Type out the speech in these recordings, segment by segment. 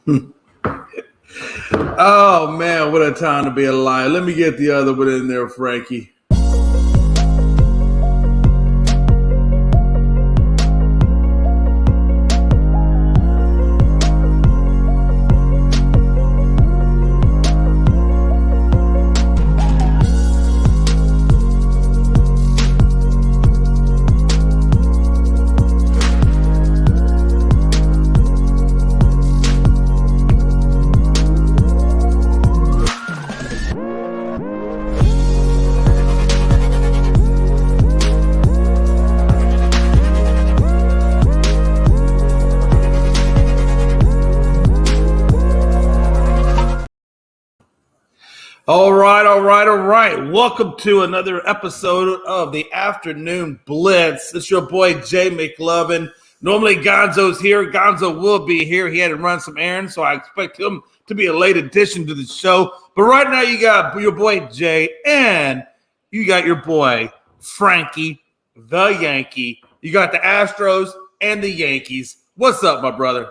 Oh man, what a time to be alive. Let me get the other one in there, Frankie. All right, all right, all right. Welcome to another episode of the Afternoon Blitz. It's your boy Jay McLovin. Normally Gonzo's here. Gonzo will be here. He had to run some errands, so I expect him to be a late addition to the show. But right now you got your boy Jay and you got your boy Frankie, the Yankee. You got the Astros and the Yankees. What's up, my brother?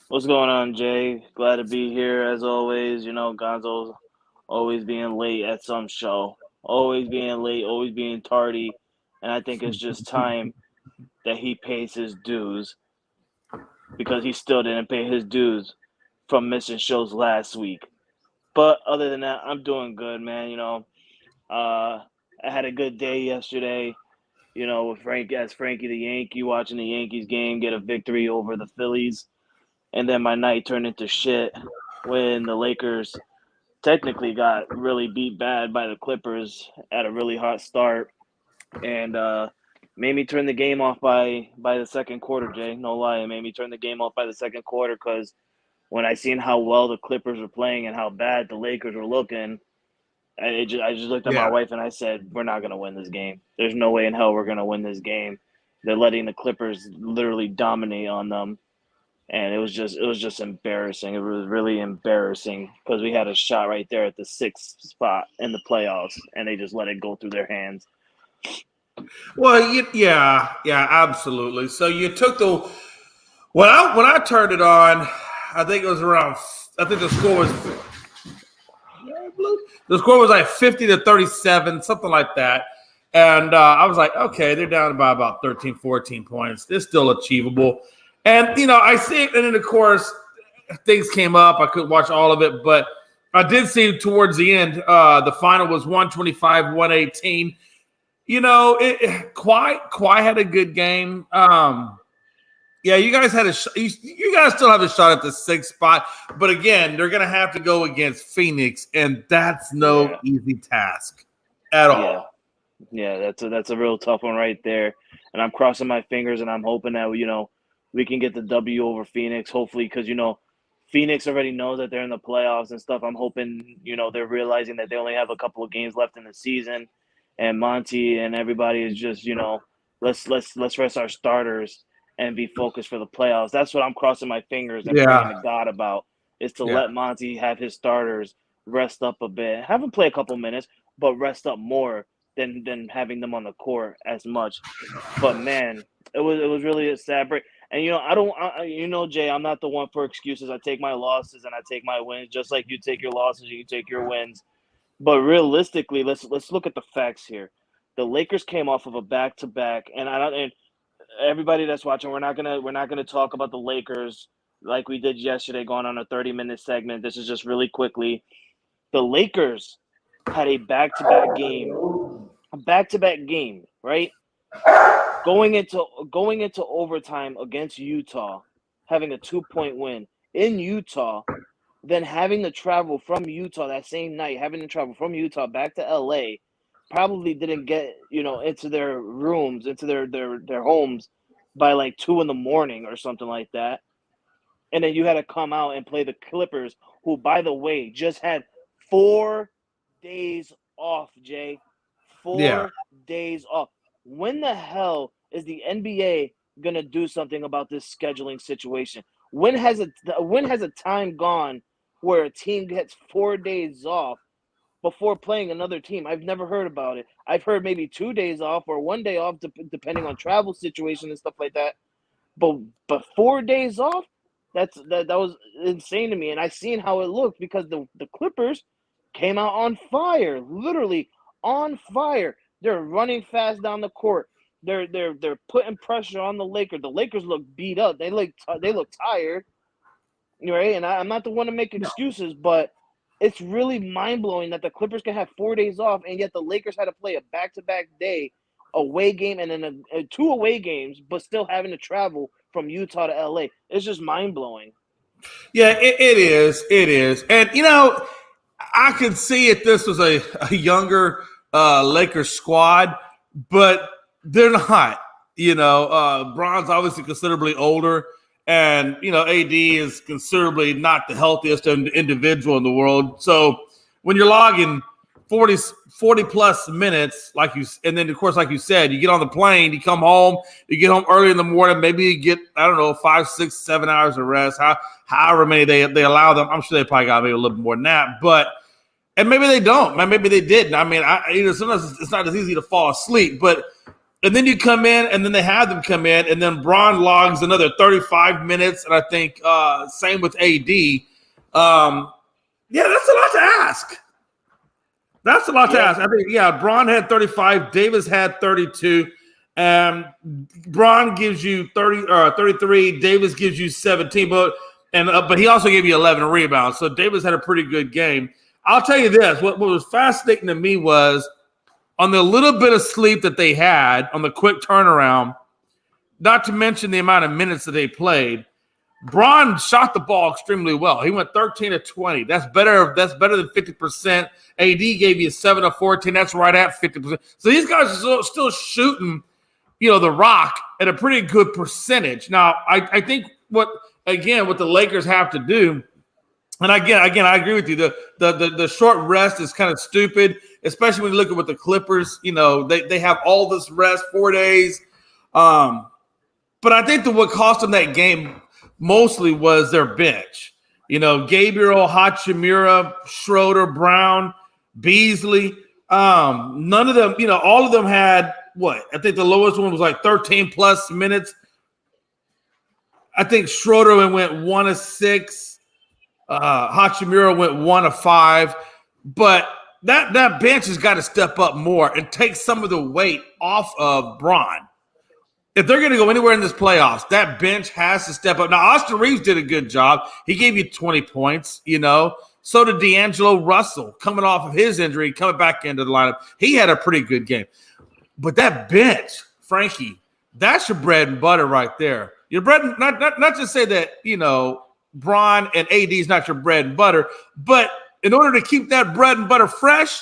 What's going on, Jay? Glad to be here as always. You know, Gonzo's always being late at some show, always being late, always being tardy. And I think it's just time that he pays his dues because he still didn't pay his dues from missing shows last week. But other than that, I'm doing good, man. I had a good day yesterday. You know, with Frankie the Yankee, watching the Yankees game get a victory over the Phillies. And then my night turned into shit when the Lakers technically got really beat bad by the Clippers at a really hot start and made me turn the game off by the second quarter, Jay. No lie, it made me turn the game off by the second quarter because when I seen how well the Clippers were playing and how bad the Lakers were looking, I just looked at my wife and I said, we're not going to win this game. There's no way in hell we're going to win this game. They're letting the Clippers literally dominate on them. And it was just embarrassing. It was really embarrassing because we had a shot right there at the sixth spot in the playoffs, and they just let it go through their hands. Well, yeah, absolutely. So you took the when I turned it on, I think it was around. I think the score was like 50-37, something like that. And I was like, okay, they're down by about 13, 14 points. They're still achievable. And, you know, I see it. And then, of course, things came up. I couldn't watch all of it. But I did see towards the end, the final was 125-118. You know, Kawhi had a good game. Yeah, you guys had you guys still have a shot at the sixth spot. But, again, they're going to have to go against Phoenix. And that's no easy task at all. Yeah, that's a real tough one right there. And I'm crossing my fingers and I'm hoping that, you know, we can get the W over Phoenix, hopefully, because, you know, Phoenix already knows that they're in the playoffs and stuff. I'm hoping, you know, they're realizing that they only have a couple of games left in the season. And Monty and everybody is just, you know, let's rest our starters and be focused for the playoffs. That's what I'm crossing my fingers and praying to God about, is to let Monty have his starters rest up a bit. Have them play a couple minutes, but rest up more than having them on the court as much. But, man, it was really a sad break. And, you know, you know, Jay, I'm not the one for excuses. I take my losses and I take my wins, just like you take your losses and you take your wins. But realistically, let's look at the facts here. The Lakers came off of a back-to-back, and everybody that's watching, we're not gonna talk about the Lakers like we did yesterday, going on a 30-minute segment. This is just really quickly. The Lakers had a back-to-back game, right? Going into overtime against Utah, having a 2-point win in Utah, then having to travel from Utah that same night, back to LA, probably didn't get, you know, into their rooms, into their homes by like 2 a.m. or something like that. And then you had to come out and play the Clippers, who, by the way, just had 4 days off, Jay. 4 days off. When the hell is the NBA gonna do something about this scheduling situation? When has a time gone where a team gets 4 days off before playing another team? I've never heard about it. I've heard maybe 2 days off or 1 day off, depending on travel situation and stuff like that. But 4 days off? That was insane to me. And I seen how it looked because the Clippers came out on fire, literally on fire. They're running fast down the court. They're putting pressure on the Lakers. The Lakers look beat up. They look tired, right? And I'm not the one to make excuses, but it's really mind blowing that the Clippers can have 4 days off, and yet the Lakers had to play a back-to-back day away game and then two away games, but still having to travel from Utah to LA. It's just mind blowing. Yeah, it is. It is. And, I could see if this was a younger Lakers squad, but they're not. Bron's obviously considerably older, and, AD is considerably not the healthiest individual in the world. So when you're logging 40 plus minutes, and then, of course, like you said, you get on the plane, you come home, you get home early in the morning, maybe you get, 5, 6, 7 hours of rest, however many they allow them. I'm sure they probably got maybe a little bit more than that, and maybe they don't, maybe they didn't. I mean, sometimes it's not as easy to fall asleep, and then you come in, and then they have them come in, and then Bron logs another 35 minutes, and I think same with AD. Yeah, that's a lot to ask. That's a lot to ask. I think, Bron had 35. Davis had 32. Bron gives you 33. Davis gives you 17. But he also gave you 11 rebounds. So Davis had a pretty good game. I'll tell you this. What was fascinating to me was on the little bit of sleep that they had, on the quick turnaround, not to mention the amount of minutes that they played, Bron shot the ball extremely well. He went 13 of 20. That's better than 50%. AD gave you 7 of 14. That's right at 50%. So these guys are still shooting, the rock at a pretty good percentage. Now, I think what the Lakers have to do, and again, I agree with you. The short rest is kind of stupid, especially when you look at what the Clippers, they have all this rest, 4 days. But I think that what cost them that game mostly was their bench. Gabriel, Hachimura, Schroeder, Brown, Beasley. None of them, all of them had what? I think the lowest one was like 13 plus minutes. I think Schroeder went 1 of 6. Hachimura went 1 of 5. But that bench has got to step up more and take some of the weight off of Bron. If they're going to go anywhere in this playoffs, that bench has to step up. Now, Austin Reeves did a good job. He gave you 20 points, So did D'Angelo Russell coming off of his injury, coming back into the lineup. He had a pretty good game. But that bench, Frankie, that's your bread and butter right there. Your bread, not to say that, Bron and AD is not your bread and butter, but in order to keep that bread and butter fresh,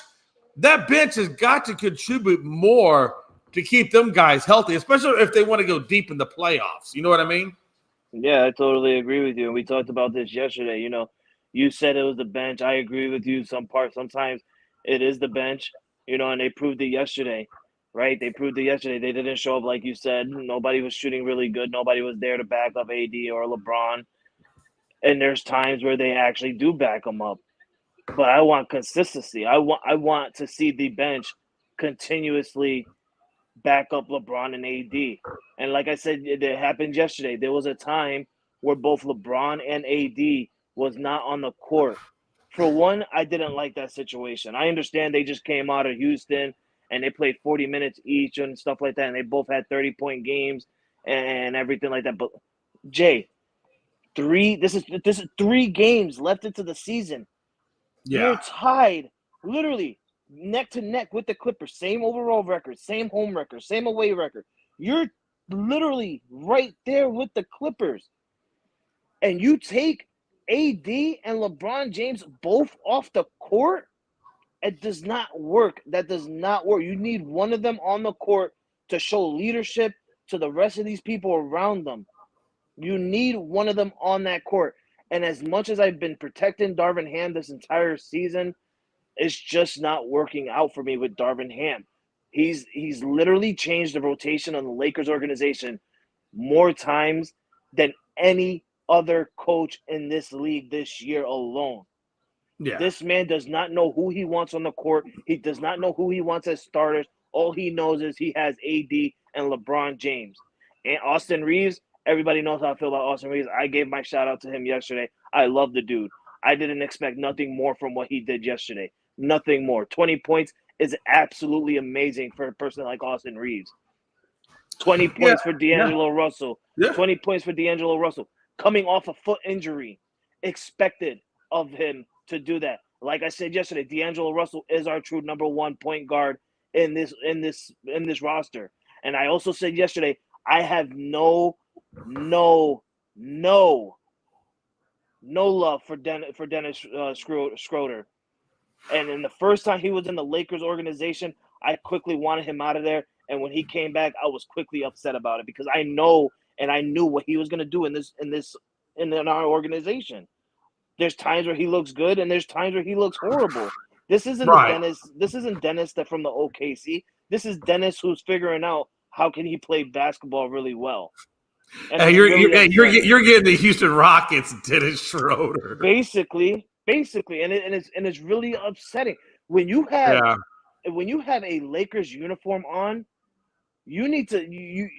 that bench has got to contribute more to keep them guys healthy, especially if they want to go deep in the playoffs. You know what I mean? Yeah, I totally agree with you. And we talked about this yesterday. You said it was the bench. I agree with you some parts. Sometimes it is the bench, and they proved it yesterday, right? They proved it yesterday. They didn't show up like you said. Nobody was shooting really good. Nobody was there to back up AD or LeBron. And there's times where they actually do back them up. But I want consistency. I want to see the bench continuously back up LeBron and AD. And like I said, it happened yesterday. There was a time where both LeBron and AD was not on the court. For one, I didn't like that situation. I understand they just came out of Houston and they played 40 minutes each and stuff like that, and they both had 30-point games and everything like that. But Jay, this is 3 games left into the season. Yeah. You're tied, literally neck to neck with the Clippers. Same overall record, same home record, same away record. You're literally right there with the Clippers. And you take AD and LeBron James both off the court? It does not work. That does not work. You need one of them on the court to show leadership to the rest of these people around them. You need one of them on that court. And as much as I've been protecting Darvin Ham this entire season, it's just not working out for me with Darvin Ham. He's literally changed the rotation on the Lakers organization more times than any other coach in this league this year alone. Yeah. This man does not know who he wants on the court. He does not know who he wants as starters. All he knows is he has AD and LeBron James. And Austin Reeves, Everybody knows how I feel about Austin Reeves. I gave my shout out to him yesterday. I love the dude. I didn't expect nothing more from what he did yesterday. Nothing more. 20 points is absolutely amazing for a person like Austin Reeves. 20 Yeah, points for D'Angelo Russell. yeah. 20 points for D'Angelo Russell. Coming off a foot injury. Expected of him to do that. Like I said yesterday, D'Angelo Russell is our true number one point guard in this roster. And I also said yesterday, I have no love for Dennis Schroeder. And in the first time he was in the Lakers organization, I quickly wanted him out of there. And when he came back, I was quickly upset about it because I know and I knew what he was going to do in our organization. There's times where he looks good and there's times where he looks horrible. This isn't Right. Dennis. This isn't Dennis that from the OKC. This is Dennis who's figuring out how can he play basketball really well. And Hey, it's really upsetting. you're getting the Houston Rockets, Dennis Schroeder. Basically, and it's really upsetting when you have a Lakers uniform on. You need to you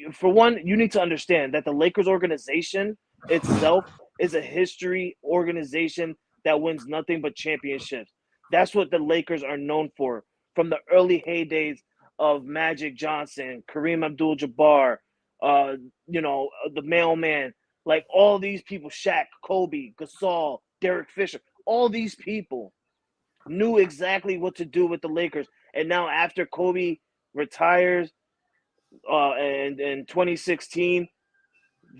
need to understand that the Lakers organization itself is a history organization that wins nothing but championships. That's what the Lakers are known for from the early heydays of Magic Johnson, Kareem Abdul-Jabbar, the mailman, like all these people, Shaq, Kobe, Gasol, Derek Fisher, all these people knew exactly what to do with the Lakers. And now after Kobe retires, and in 2016,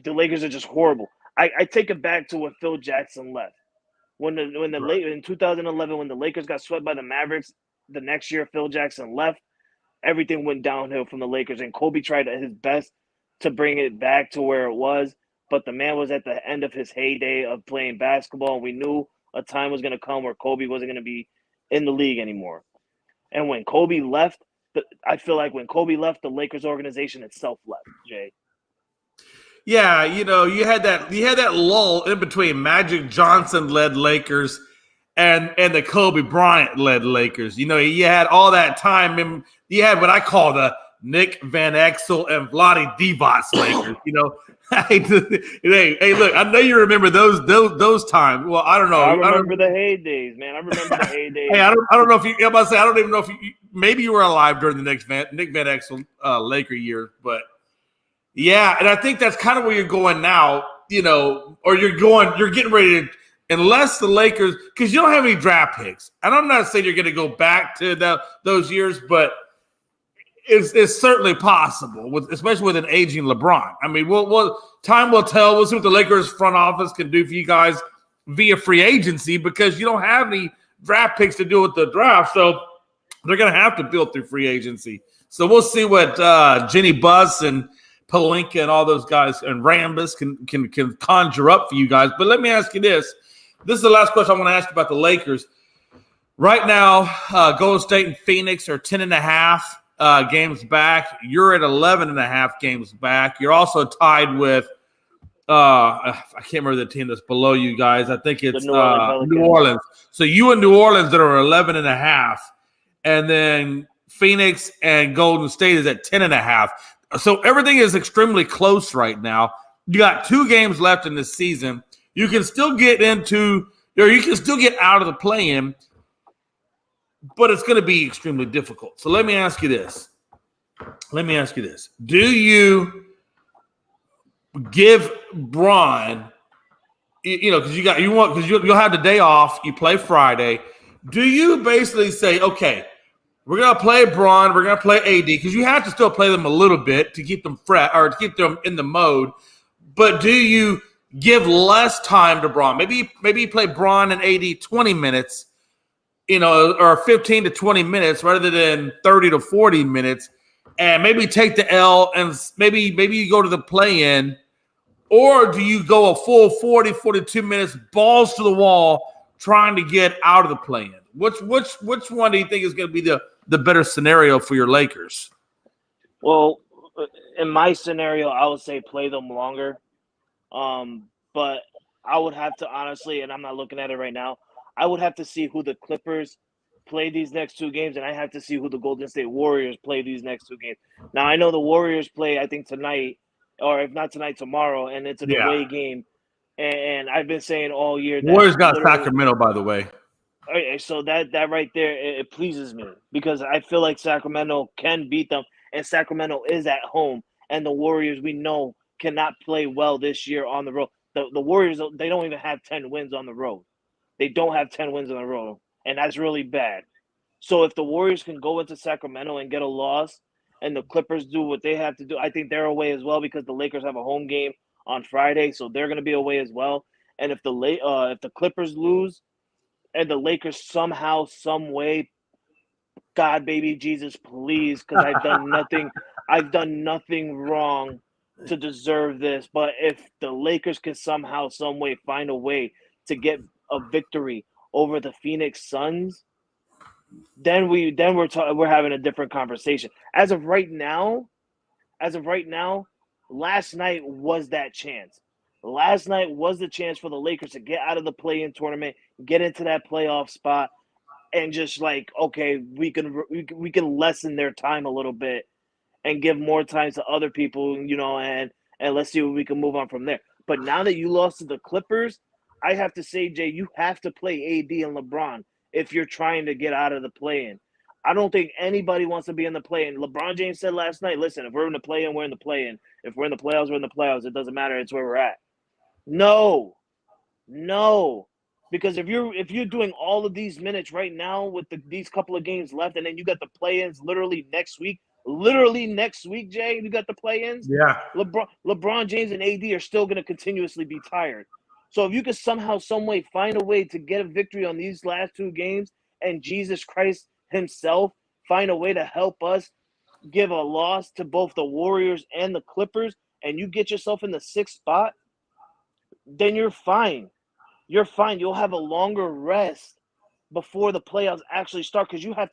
the Lakers are just horrible. I take it back to when Phil Jackson left. In 2011, when the Lakers got swept by the Mavericks, the next year Phil Jackson left, everything went downhill from the Lakers, and Kobe tried his best to bring it back to where it was, but the man was at the end of his heyday of playing basketball, and we knew a time was going to come where Kobe wasn't going to be in the league anymore. And when Kobe left, I feel like when Kobe left, the Lakers organization itself left, Jay. Yeah, you had that lull in between Magic Johnson led Lakers and the Kobe Bryant led Lakers. You had all that time, and you had what I call the Nick Van Exel and Vlade Divac Lakers. Hey, look, I know you remember those times. Well, I don't know. I remember the heydays, man. I remember the heydays. Hey, I don't know if you. I'm about to say I don't even know if you. Maybe you were alive during the Nick Van Exel Laker years, but. Yeah, and I think that's kind of where you're going now, or you're getting ready to, unless the Lakers, because you don't have any draft picks. And I'm not saying you're going to go back to those years, but it's certainly possible, especially with an aging LeBron. I mean, time will tell. We'll see what the Lakers front office can do for you guys via free agency because you don't have any draft picks to do with the draft. So they're going to have to build through free agency. So we'll see what Jenny Buss and Pelinka and all those guys and Rambus can conjure up for you guys. But let me ask you this. This is the last question I want to ask you about the Lakers. Right now, Golden State and Phoenix are 10.5 games back. You're at 11.5 games back. You're also tied with I can't remember the team that's below you guys. I think it's New Orleans. So you and New Orleans that are 11.5. And then Phoenix and Golden State is at 10.5. So everything is extremely close right now. You got 2 games left in this season. You can still get into, or you can still get out of the play-in, but it's going to be extremely difficult. So let me ask you this. Do you give Bron, because you'll have the day off, you play Friday. Do you basically say, okay, we're going to play Bron. We're going to play AD because you have to still play them a little bit to keep them fresh or to keep them in the mode. But do you give less time to Bron? Maybe you play Bron and AD 20 minutes, or 15 to 20 minutes rather than 30 to 40 minutes, and maybe take the L and maybe you go to the play-in, or do you go a full 40, 42 minutes, balls to the wall, trying to get out of the play-in? Which one do you think is going to be the better scenario for your Lakers? Well, in my scenario, I would say play them longer. But I would have to honestly, and I'm not looking at it right now, I would have to see who the Clippers play these next 2 games, and I have to see who the Golden State Warriors play these next 2 games. Now, I know the Warriors play, I think, tonight, or if not tonight, tomorrow, and it's an Yeah. away game. And I've been saying all year that Warriors got literally. Sacramento, by the way. Okay, so that right there, it pleases me because I feel like Sacramento can beat them, and Sacramento is at home, and the Warriors we know cannot play well this year on the road. The Warriors, they don't even have 10 wins on the road. They don't have 10 wins on the road, and that's really bad. So if the Warriors can go into Sacramento and get a loss, and the Clippers do what they have to do, I think they're away as well because the Lakers have a home game on Friday, so they're going to be away as well. And if the Clippers lose and the Lakers somehow, some way, God, baby, Jesus, please, because I've done nothing wrong to deserve this. But if the Lakers can somehow, some way, find a way to get a victory over the Phoenix Suns, then we're having a different conversation. As of right now, last night was that chance. Last night was the chance for the Lakers to get out of the play-in tournament, get into that playoff spot, and just like, okay, we can lessen their time a little bit and give more time to other people, and let's see what we can move on from there. But now that you lost to the Clippers, I have to say, Jay, you have to play AD and LeBron if you're trying to get out of the play-in. I don't think anybody wants to be in the play-in. LeBron James said last night, listen, if we're in the play-in, we're in the play-in. If we're in the playoffs, we're in the playoffs. It doesn't matter. It's where we're at. No. Because if you're doing all of these minutes right now with these couple of games left, and then you got the play-ins literally next week, Jay, you got the play-ins. Yeah. LeBron James and AD are still going to continuously be tired. So if you could somehow, some way, find a way to get a victory on these last two games, and Jesus Christ himself find a way to help us give a loss to both the Warriors and the Clippers, and you get yourself in the 6th spot, then you're fine. You're fine. You'll have a longer rest before the playoffs actually start because you have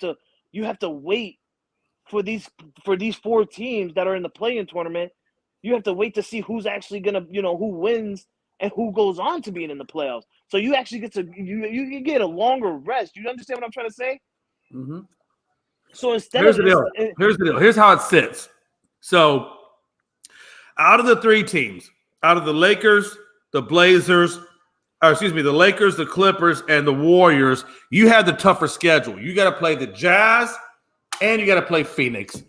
to wait for these 4 teams that are in the play-in tournament. You have to wait to see who's actually gonna, who wins and who goes on to being in the playoffs. So you actually get to you get a longer rest. You understand what I'm trying to say? Mm-hmm. So Here's the deal. Here's how it sits. So out of the 3 teams, out of the Lakers, the Blazers, the Lakers, the Clippers, and the Warriors, you have the tougher schedule. You got to play the Jazz and you got to play Phoenix.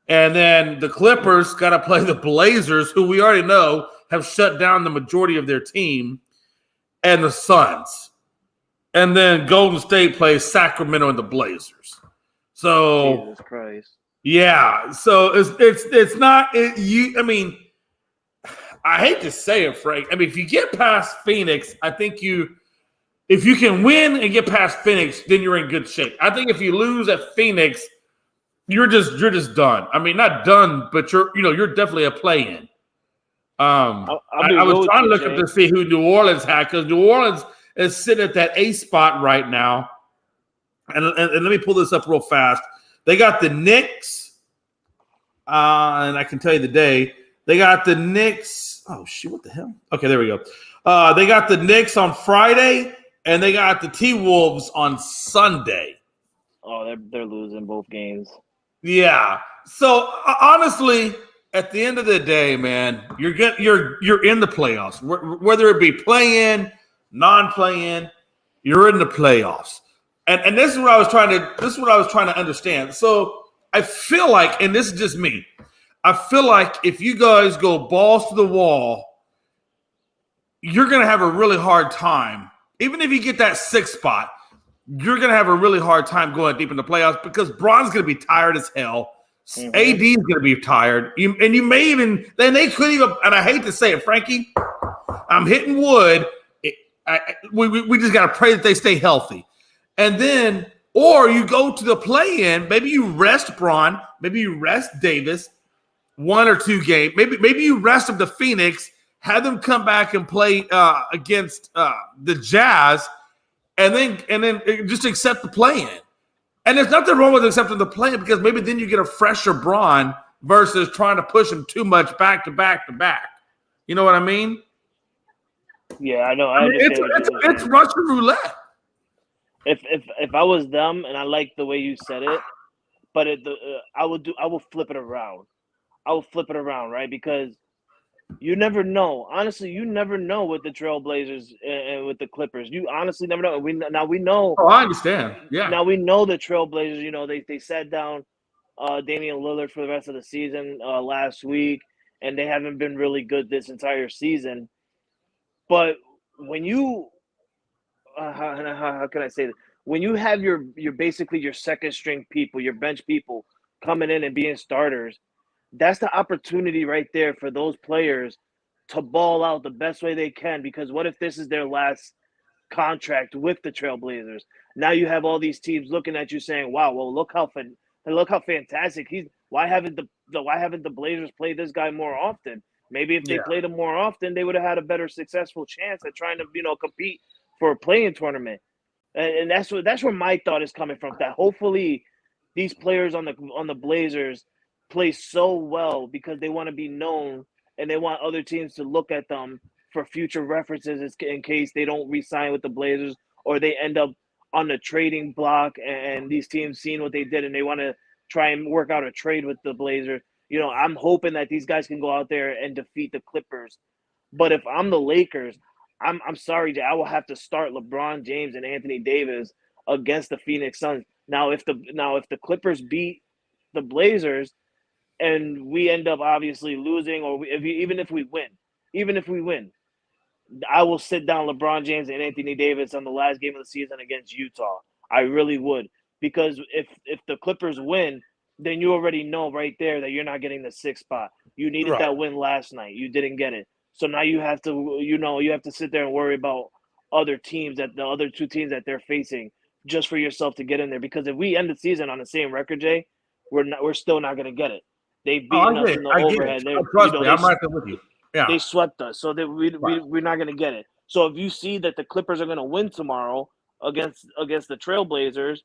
And then the Clippers got to play the Blazers, who we already know have shut down the majority of their team, and the Suns. And then Golden State plays Sacramento and the Blazers. So Jesus Christ. Yeah. So it's not I mean, I hate to say it, Frank. I mean, if you get past Phoenix, I think if you can win and get past Phoenix, then you're in good shape. I think if you lose at Phoenix, you're just done. I mean, not done, but you're definitely a play-in. I was trying to look up to see who New Orleans had because New Orleans is sitting at that 8th spot right now. And let me pull this up real fast. They got the Knicks, and I can tell you the day. They got the Knicks. Oh, shoot, what the hell? Okay, there we go. They got the Knicks on Friday, and they got the T-Wolves on Sunday. Oh, they're losing both games. Yeah. So, honestly, at the end of the day, man, you're in the playoffs. Whether it be play-in, non-play-in, you're in the playoffs. And this is what I was trying to understand. So I feel like, and this is just me, I feel like if you guys go balls to the wall, you're going to have a really hard time. Even if you get that 6th spot, you're going to have a really hard time going deep in the playoffs because Bron's going to be tired as hell. Mm-hmm. AD's going to be tired. And you may even, then they could even, and I hate to say it, Frankie, I'm hitting wood. We just got to pray that they stay healthy. And then, or you go to the play-in, maybe you rest Braun, maybe you rest Davis, 1 or 2 games. Maybe you rest them to Phoenix, have them come back and play against the Jazz, and then just accept the play-in. And there's nothing wrong with accepting the play-in because maybe then you get a fresher Braun versus trying to push him too much back to back to back. You know what I mean? Yeah, I know. It's Russian roulette. If I was them, and I like the way you said it, but I will flip it around. I will flip it around, right? Because You never know. Honestly, you never know with the Trailblazers and with the Clippers. You honestly never know. We know. Oh, I understand. Yeah. Now we know the Trailblazers. You know they sat down Damian Lillard for the rest of the season last week, and they haven't been really good this entire season. But when you how can I say this? When you have your basically your second string people, your bench people coming in and being starters, that's the opportunity right there for those players to ball out the best way they can. Because what if this is their last contract with the Trailblazers? Now you have all these teams looking at you saying, "Wow, well look how fantastic he's. Why haven't the Blazers played this guy more often? Maybe if they Yeah. played him more often, they would have had a better successful chance at trying to compete for a playing tournament." And that's where my thought is coming from. That hopefully these players on the Blazers play so well because they want to be known and they want other teams to look at them for future references in case they don't re-sign with the Blazers or they end up on the trading block and these teams seeing what they did and they want to try and work out a trade with the Blazers. I'm hoping that these guys can go out there and defeat the Clippers. But if I'm the Lakers, I'm sorry, Jay, I will have to start LeBron James and Anthony Davis against the Phoenix Suns. Now, if the Clippers beat the Blazers and we end up obviously losing, or even if we win, I will sit down LeBron James and Anthony Davis on the last game of the season against Utah. I really would, because if the Clippers win, then you already know right there that you're not getting the sixth spot. You needed Right. that win last night. You didn't get it. So now you have to sit there and worry about other teams, that the other two teams that they're facing, just for yourself to get in there. Because if we end the season on the same record, Jay, we're still not going to get it. They've Oh, beaten I us get it. in the I get it. overhead. They Trust me, I'm right there with you. Yeah. they swept us, so that Right. we're not going to get it. So if you see that the Clippers are going to win tomorrow against the Trailblazers,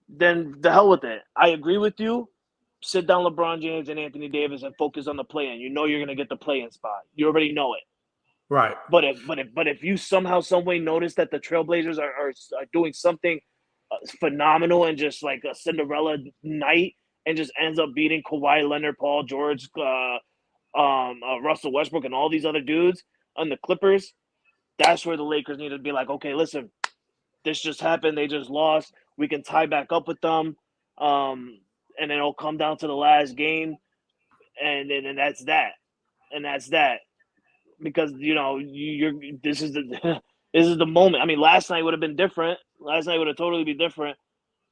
then the hell with it. I agree with you. Sit down LeBron James and Anthony Davis and focus on the play-in. You know you're going to get the play-in spot. You already know it. Right. But if you somehow, some way notice that the Trailblazers are doing something phenomenal and just like a Cinderella night and just ends up beating Kawhi Leonard, Paul George, Russell Westbrook, and all these other dudes on the Clippers, that's where the Lakers need to be like, okay, listen, this just happened. They just lost. We can tie back up with them, and then it'll come down to the last game, and then that's that, and that's that. Because you're this is the this is the moment. I mean, last night would have been different. Last night would have totally been different.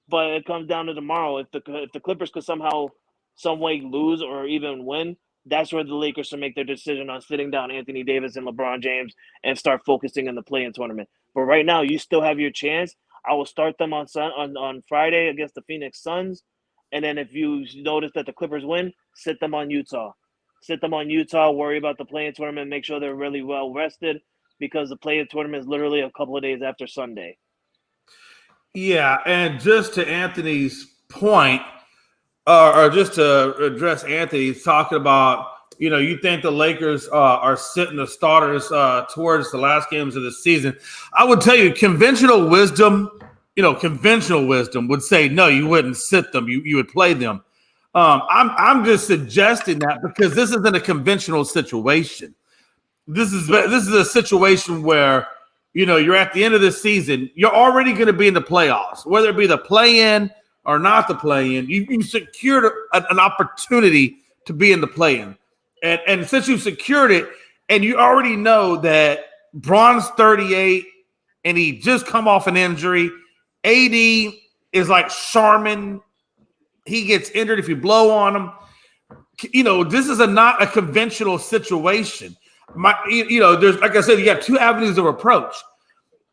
But it comes down to tomorrow. If the Clippers could somehow, some way lose or even win, that's where the Lakers should make their decision on sitting down Anthony Davis and LeBron James and start focusing on the play-in tournament. But right now, you still have your chance. I will start them on Friday against the Phoenix Suns, and then if you notice that the Clippers win, sit them on Utah. Sit them on Utah. Worry about the play-in tournament. Make sure they're really well rested because the play-in tournament is literally a couple of days after Sunday. Yeah, and just to Anthony's point, or just to address Anthony talking about, you think the Lakers are sitting the starters towards the last games of the season. I would tell you, conventional wisdom would say no, you wouldn't sit them. You would play them. I'm just suggesting that because this isn't a conventional situation. This is a situation where you're at the end of the season. You're already going to be in the playoffs, whether it be the play-in or not the play-in. You secured an opportunity to be in the play-in, and since you've secured it, and you already know that Bron's 38, and he just come off an injury. AD is like Charmin. He gets injured if you blow on him. This is not a conventional situation. There's, like I said, you got two avenues of approach.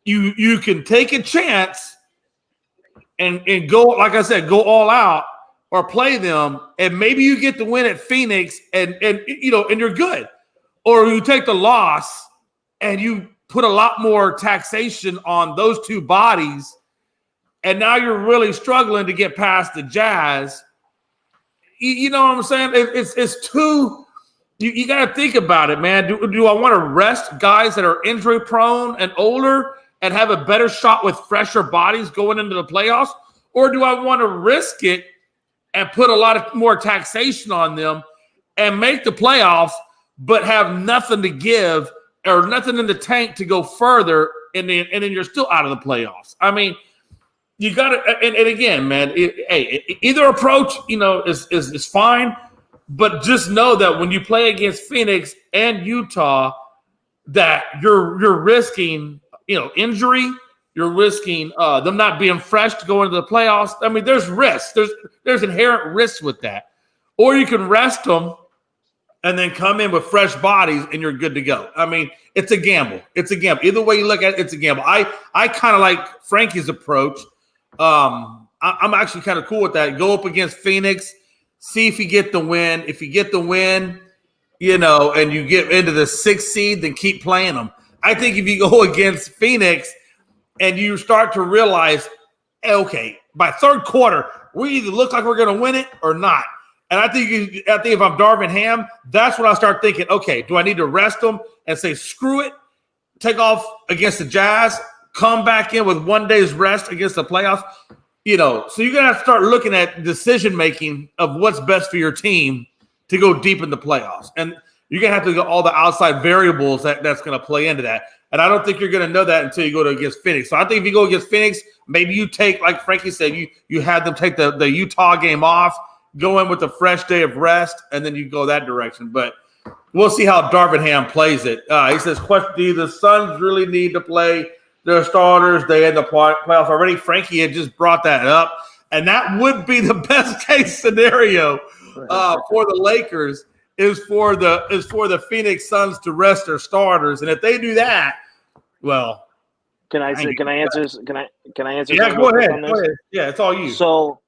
You can take a chance and go, like I said, go all out or play them, and maybe you get the win at Phoenix and you're good. Or you take the loss and you put a lot more taxation on those two bodies, and now you're really struggling to get past the Jazz. You know what I'm saying? It's too. You got to think about it, man. Do I want to rest guys that are injury prone and older and have a better shot with fresher bodies going into the playoffs, or do I want to risk it and put a lot of more taxation on them and make the playoffs, but have nothing to give or nothing in the tank to go further, and then you're still out of the playoffs. I mean, you got to, and again, man, either approach, is fine, but just know that when you play against Phoenix and Utah, that you're risking, injury. You're risking them not being fresh to go into the playoffs. I mean, there's risks. There's inherent risks with that. Or you can rest them and then come in with fresh bodies and you're good to go. I mean, it's a gamble. It's a gamble. Either way you look at it, it's a gamble. I kind of like Frankie's approach. I'm actually kind of cool with that. Go up against Phoenix, see if you get the win. If you get the win, and you get into the 6th seed, then keep playing them. I think if you go against Phoenix and you start to realize, okay, by third quarter, we either look like we're going to win it or not. And I think if I'm Darvin Ham, that's when I start thinking, okay, do I need to rest them and say, screw it, take off against the Jazz, come back in with 1 day's rest against the playoffs? So you're going to have to start looking at decision-making of what's best for your team to go deep in the playoffs. And you're going to have to go all the outside variables that's going to play into that. And I don't think you're going to know that until you go against Phoenix. So I think if you go against Phoenix, maybe you take, like Frankie said, you have them take the Utah game off, go in with a fresh day of rest, and then you go that direction. But we'll see how Darvin Ham plays it. He says, question, do the Suns really need to play their starters? They in the playoffs already. Frankie had just brought that up. And that would be the best case scenario for the Lakers is for the Phoenix Suns to rest their starters. And if they do that, well, can I answer? Can I answer? Yeah, go ahead. Yeah, it's all you. So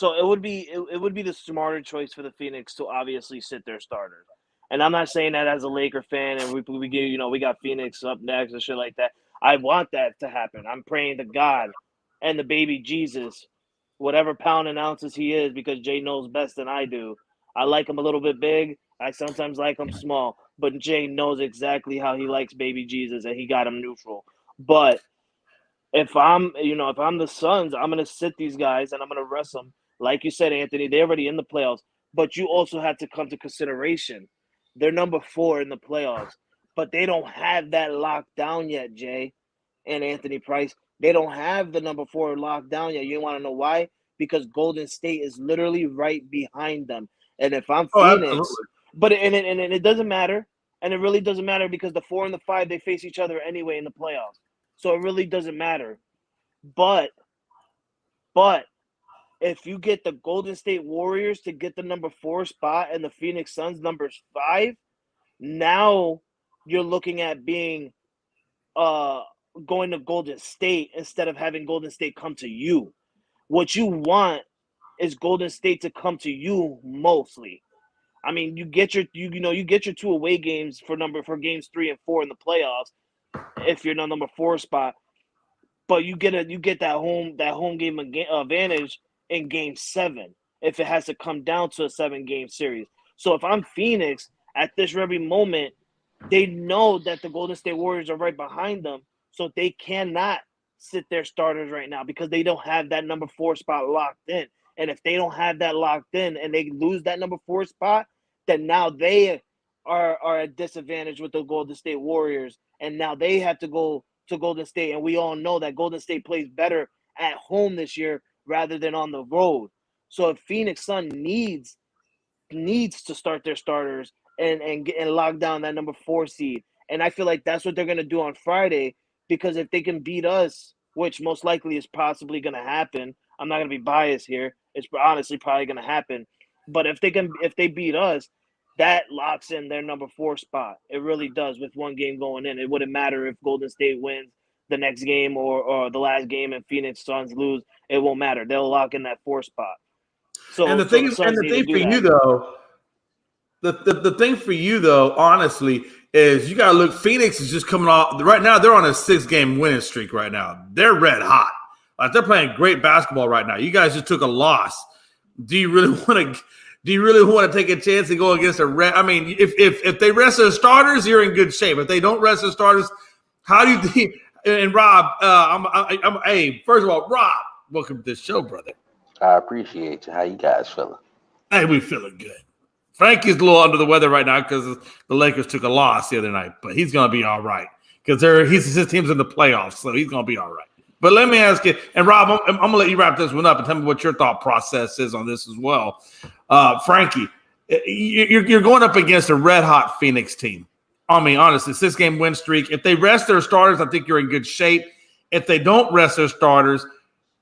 it would be the smarter choice for the Phoenix to obviously sit their starters. And I'm not saying that as a Laker fan, and we got Phoenix up next and shit like that. I want that to happen. I'm praying to God and the baby Jesus, whatever pound and ounces he is, because Jay knows best than I do. I like him a little bit big. I sometimes like him small. But Jay knows exactly how he likes baby Jesus, and he got him neutral. But if I'm the Suns, I'm going to sit these guys, and I'm going to rest them. Like you said, Anthony, they're already in the playoffs. But you also have to come to consideration. They're number 4 in the playoffs. But they don't have that locked down yet, Jay and Anthony Price. They don't have the number 4 locked down yet. You want to know why? Because Golden State is literally right behind them. And if I'm Phoenix, but it doesn't matter, and it really doesn't matter because the 4 and the 5 they face each other anyway in the playoffs, so it really doesn't matter. But if you get the Golden State Warriors to get the number 4 spot and the Phoenix Suns numbers 5, now you're looking at being going to Golden State instead of having Golden State come to you. What you want is Golden State to come to you mostly. I mean, you get your 2 away games for games 3 and 4 in the playoffs if you're in the number 4 spot, but you get that home game advantage in game 7 if it has to come down to a 7-game series. So if I'm Phoenix at this very moment, they know that the Golden State Warriors are right behind them, so they cannot sit their starters right now because they don't have that number 4 spot locked in. And if they don't have that locked in and they lose that number 4 spot, then now they are at disadvantage with the Golden State Warriors. And now they have to go to Golden State. And we all know that Golden State plays better at home this year rather than on the road. So if Phoenix Sun needs to start their starters and lock down that number 4 seed. And I feel like that's what they're going to do on Friday, because if they can beat us, which most likely is possibly going to happen, I'm not going to be biased here. It's honestly probably going to happen. But if they beat us, that locks in their number 4 spot. It really does with 1 game going in. It wouldn't matter if Golden State wins the next game or the last game and Phoenix Suns lose. It won't matter. They'll lock in that 4 spot. So the thing for you though, honestly, is you got to look. Phoenix is just coming off right now. They're on a 6-game winning streak right now. They're red hot. Like, they're playing great basketball right now. You guys just took a loss. Do you really want to take a chance and go against a red? I mean, if they rest their starters, you're in good shape. If they don't rest their starters, how do you think? And Rob, hey, first of all, Rob, welcome to the show, brother. I appreciate you. How you guys feeling? Hey, we feeling good. Frankie's a little under the weather right now because the Lakers took a loss the other night, but he's going to be all right because his team's in the playoffs, so he's going to be all right. But let me ask you, and Rob, I'm going to let you wrap this one up and tell me what your thought process is on this as well. Frankie, you're going up against a red-hot Phoenix team. I mean, honestly, 6-game win streak. If they rest their starters, I think you're in good shape. If they don't rest their starters,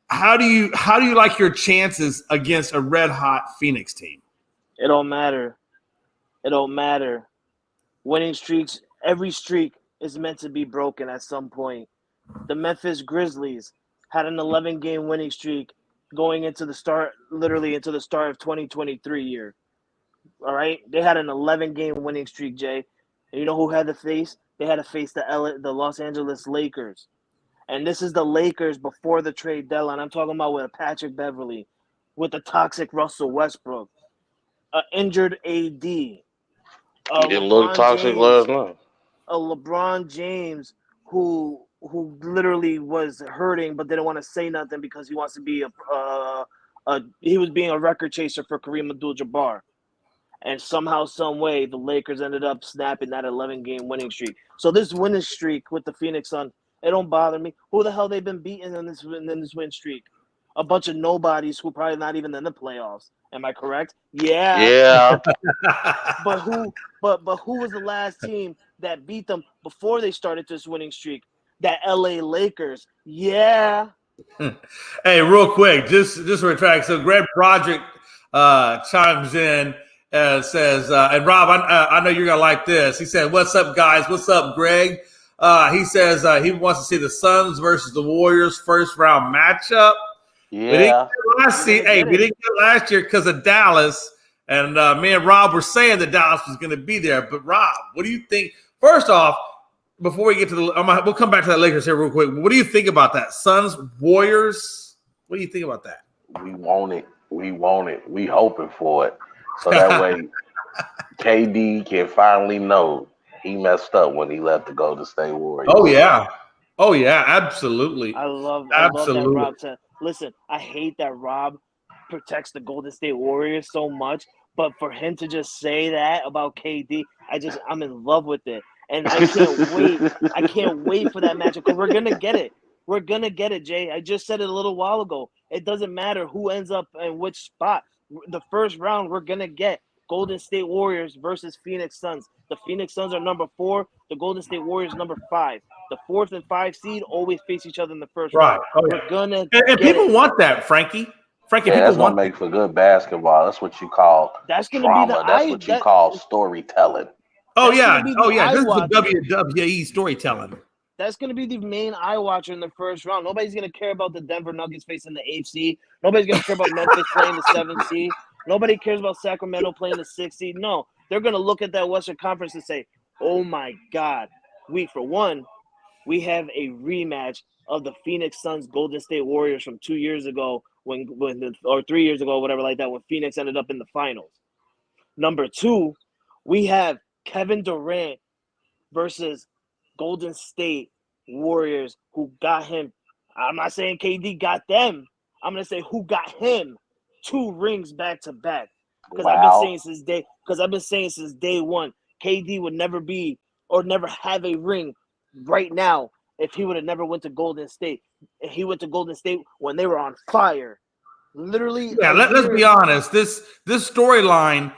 how do you like your chances against a red-hot Phoenix team? It don't matter. It don't matter. Winning streaks, every streak is meant to be broken at some point. The Memphis Grizzlies had an 11-game winning streak going into the start of 2023 year. All right? They had an 11-game winning streak, Jay. And you know who had to face? They had to face the Los Angeles Lakers. And this is the Lakers before the trade deadline. I'm talking about with Patrick Beverley, with the toxic Russell Westbrook, injured AD. He didn't look toxic last night. A LeBron James who literally was hurting but didn't want to say nothing because he wants to be he was being a record chaser for Kareem Abdul-Jabbar. And somehow, some way, the Lakers ended up snapping that 11-game winning streak. So this winning streak with the Phoenix Suns, it don't bother me. Who the hell they've been beating in this win streak? A bunch of nobodies who probably not even in the playoffs. Am I correct? Yeah. Yeah. But who was the last team that beat them before they started this winning streak? That LA Lakers. Yeah. Hey, real quick, just retract. So Greg Broderick chimes in and says, and Rob, I know you're gonna like this. He said, "What's up, guys? What's up, Greg?" He says he wants to see the Suns versus the Warriors first round matchup. Yeah. We didn't get last year because of Dallas, and me and Rob were saying that Dallas was going to be there. But Rob, what do you think? First off, before we get to we'll come back to that Lakers here real quick. What do you think about that? Suns, Warriors. What do you think about that? We want it. We hoping for it. So that way KD can finally know he messed up when he left the Golden State Warriors. Oh yeah, absolutely. I love that Rob said. Listen, I hate that Rob protects the Golden State Warriors so much, but for him to just say that about KD, I'm in love with it. And I can't wait. I can't wait for that matchup because we're going to get it. We're going to get it, Jay. I just said it a little while ago. It doesn't matter who ends up in which spot. The first round, we're going to get Golden State Warriors versus Phoenix Suns. The Phoenix Suns are number 4. The Golden State Warriors number 5. The 4th and 5 seed always face each other in the first round. We're gonna and people want that, Frankie. That's gonna make for good basketball. That's what you call drama. That's what you call storytelling. Oh yeah. This is the WWE storytelling. That's going to be the main eye watcher in the first round. Nobody's going to care about the Denver Nuggets facing the 8th seed. Nobody's going to care about Memphis playing the 7th seed. Nobody cares about Sacramento playing the 6th seed. No, they're going to look at that Western Conference and say, "Oh my God, we have a rematch of the Phoenix Suns Golden State Warriors from 2 years ago or 3 years ago, whatever like that, when Phoenix ended up in the finals." Number 2, we have Kevin Durant versus Golden State Warriors, who got him. I'm not saying KD got them. I'm going to say who got him 2 rings back to back. Because I've been saying since day one, KD would never be or never have a ring right now if he would have never went to Golden State. And he went to Golden State when they were on fire. Literally. Yeah, let's be honest. This storyline,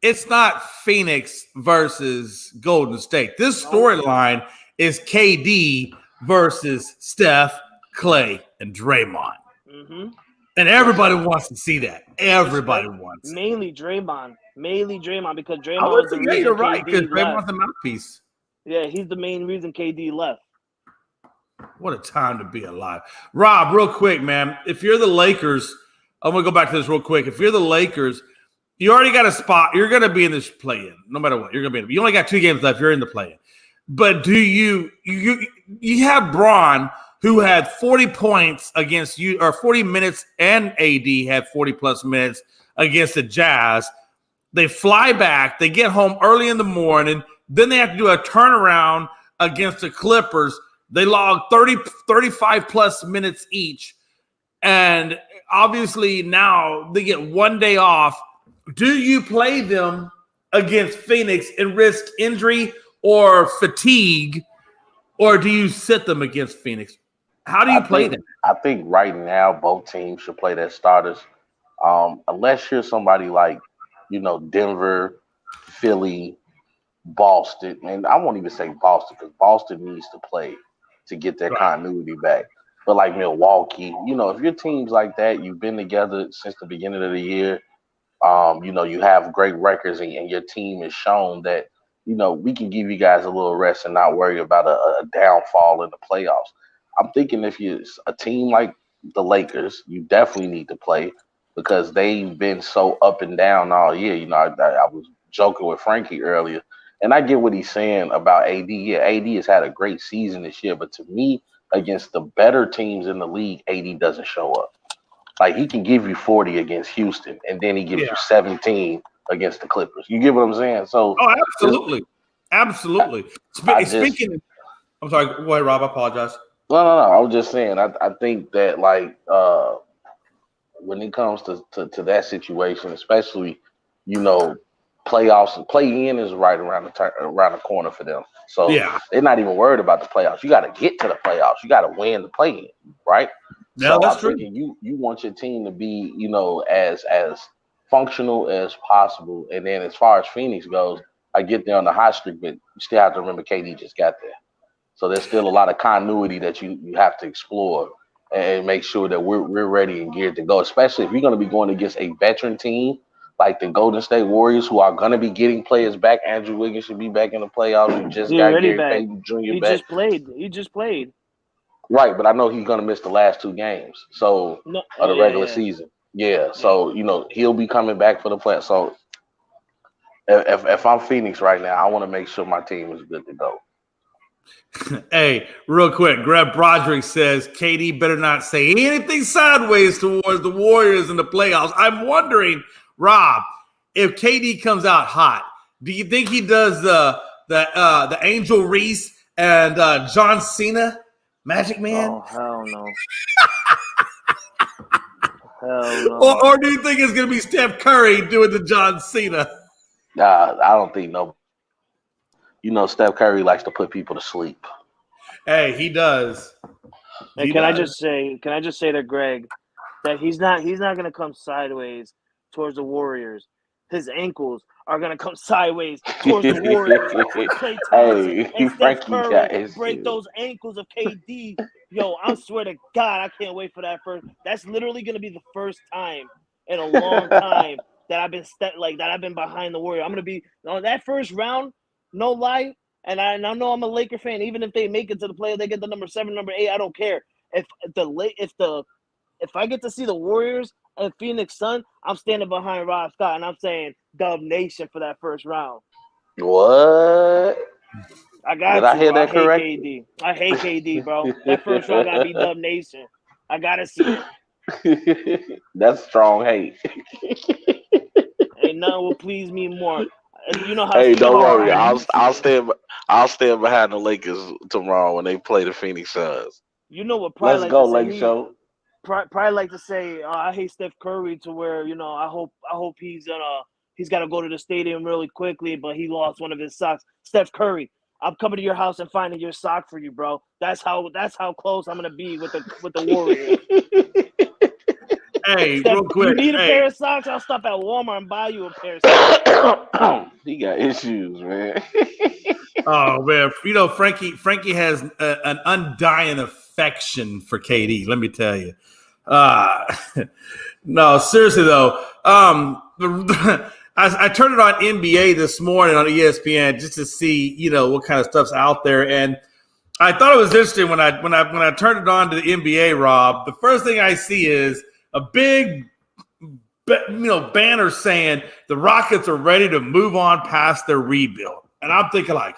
it's not Phoenix versus Golden State. This storyline is KD versus Steph, Clay, and Draymond. Mm-hmm. And everybody wants to see that. Everybody wants. Mainly Draymond because Draymond was the reason you're right, because KD Draymond's left. the mouthpiece. Yeah, he's the main reason KD left. What a time to be alive. Rob, real quick, man. If you're the Lakers, I'm going to go back to this real quick. If you're the Lakers, you already got a spot. You're going to be in this play-in, no matter what. You're going to be in it. You only got 2 games left. You're in the play-in. But do you have Braun, who had 40 points against you, or 40 minutes, and AD had 40-plus minutes against the Jazz. They fly back. They get home early in the morning. Then they have to do a turnaround against the Clippers. They log 35-plus minutes each. And obviously now they get 1 day off. Do you play them against Phoenix and risk injury or fatigue, or do you sit them against Phoenix? How do you play them? I think right now both teams should play their starters. Unless you're somebody like, Denver, Philly, Boston, and I won't even say Boston because Boston needs to play to get their continuity back. But like Milwaukee, if your teams like that, you've been together since the beginning of the year. You have great records, and your team has shown that, we can give you guys a little rest and not worry about a downfall in the playoffs. I'm thinking if you're a team like the Lakers, you definitely need to play because they've been so up and down all year. I was joking with Frankie earlier, and I get what he's saying about AD. Yeah, AD has had a great season this year, but to me, against the better teams in the league, AD doesn't show up. Like, he can give you 40 against Houston, and then he gives you 17 against the Clippers. You get what I'm saying? So, absolutely. Absolutely. Speaking I'm sorry. Go ahead, Rob. I apologize. No. I was just saying, I think that, when it comes to that situation, especially, playoffs, play-in is right around the corner for them. So, they're not even worried about the playoffs. You got to get to the playoffs. You got to win the play-in, right? Yeah, so that's true. You want your team to be, as functional as possible. And then as far as Phoenix goes, I get there on the hot streak, but you still have to remember KD just got there. So there's still a lot of continuity that you have to explore and make sure that we're ready and geared to go, especially if you're going to be going against a veteran team like the Golden State Warriors, who are going to be getting players back. Andrew Wiggins should be back in the playoffs. You just got Gary Payton Jr. back. He just played. Right, but I know he's going to miss the last 2 games of the regular season. Yeah, so, he'll be coming back for the playoffs. So if I'm Phoenix right now, I want to make sure my team is good to go. Hey, real quick, Greg Broderick says KD better not say anything sideways towards the Warriors in the playoffs. I'm wondering, Rob, if KD comes out hot, do you think he does the Angel Reese and John Cena Magic Man? Oh, hell no. Hell no. Or do you think it's going to be Steph Curry doing the John Cena? I don't think no. Steph Curry likes to put people to sleep. Hey, he does. Can I just say to Greg that he's not going to come sideways towards the Warriors. His ankles are going to come sideways towards the Warriors. Klay Thompson and Steph Curry break those ankles of KD. Yo, I swear to God, I can't wait for that first. That's literally going to be the first time in a long time that I've been behind the Warriors. I'm going to be on that first round. No lie, and I know I'm a Laker fan. Even if they make it to the play, they get the number 7, number 8. I don't care. If I get to see the Warriors and Phoenix Suns, I'm standing behind Rob Scott, and I'm saying Dub Nation for that first round. What? I got Did you. I hear that correct? I hate KD, bro. That first round gotta be Dub Nation. I gotta see it. That's strong hate. Ain't nothing will please me more. You know how. Hey, don't worry. I'll stand behind the Lakers tomorrow when they play the Phoenix Suns. You know what? Let's go, Lake Show. Probably like to say I hate Steph Curry to where I hope he's got to go to the stadium really quickly, but he lost one of his socks. Steph Curry, I'm coming to your house and finding your sock for you, bro. That's how close I'm gonna be with the Warriors. Hey, Steph, real quick. You need a pair of socks? I'll stop at Walmart and buy you a pair of socks. He got issues, man. Oh man, Frankie has an undying affection for KD. Let me tell you. No, seriously though. I turned it on NBA this morning on ESPN just to see, what kind of stuff's out there, and I thought it was interesting when I turned it on to the NBA. Rob, the first thing I see is a big, banner saying the Rockets are ready to move on past their rebuild, and I'm thinking like,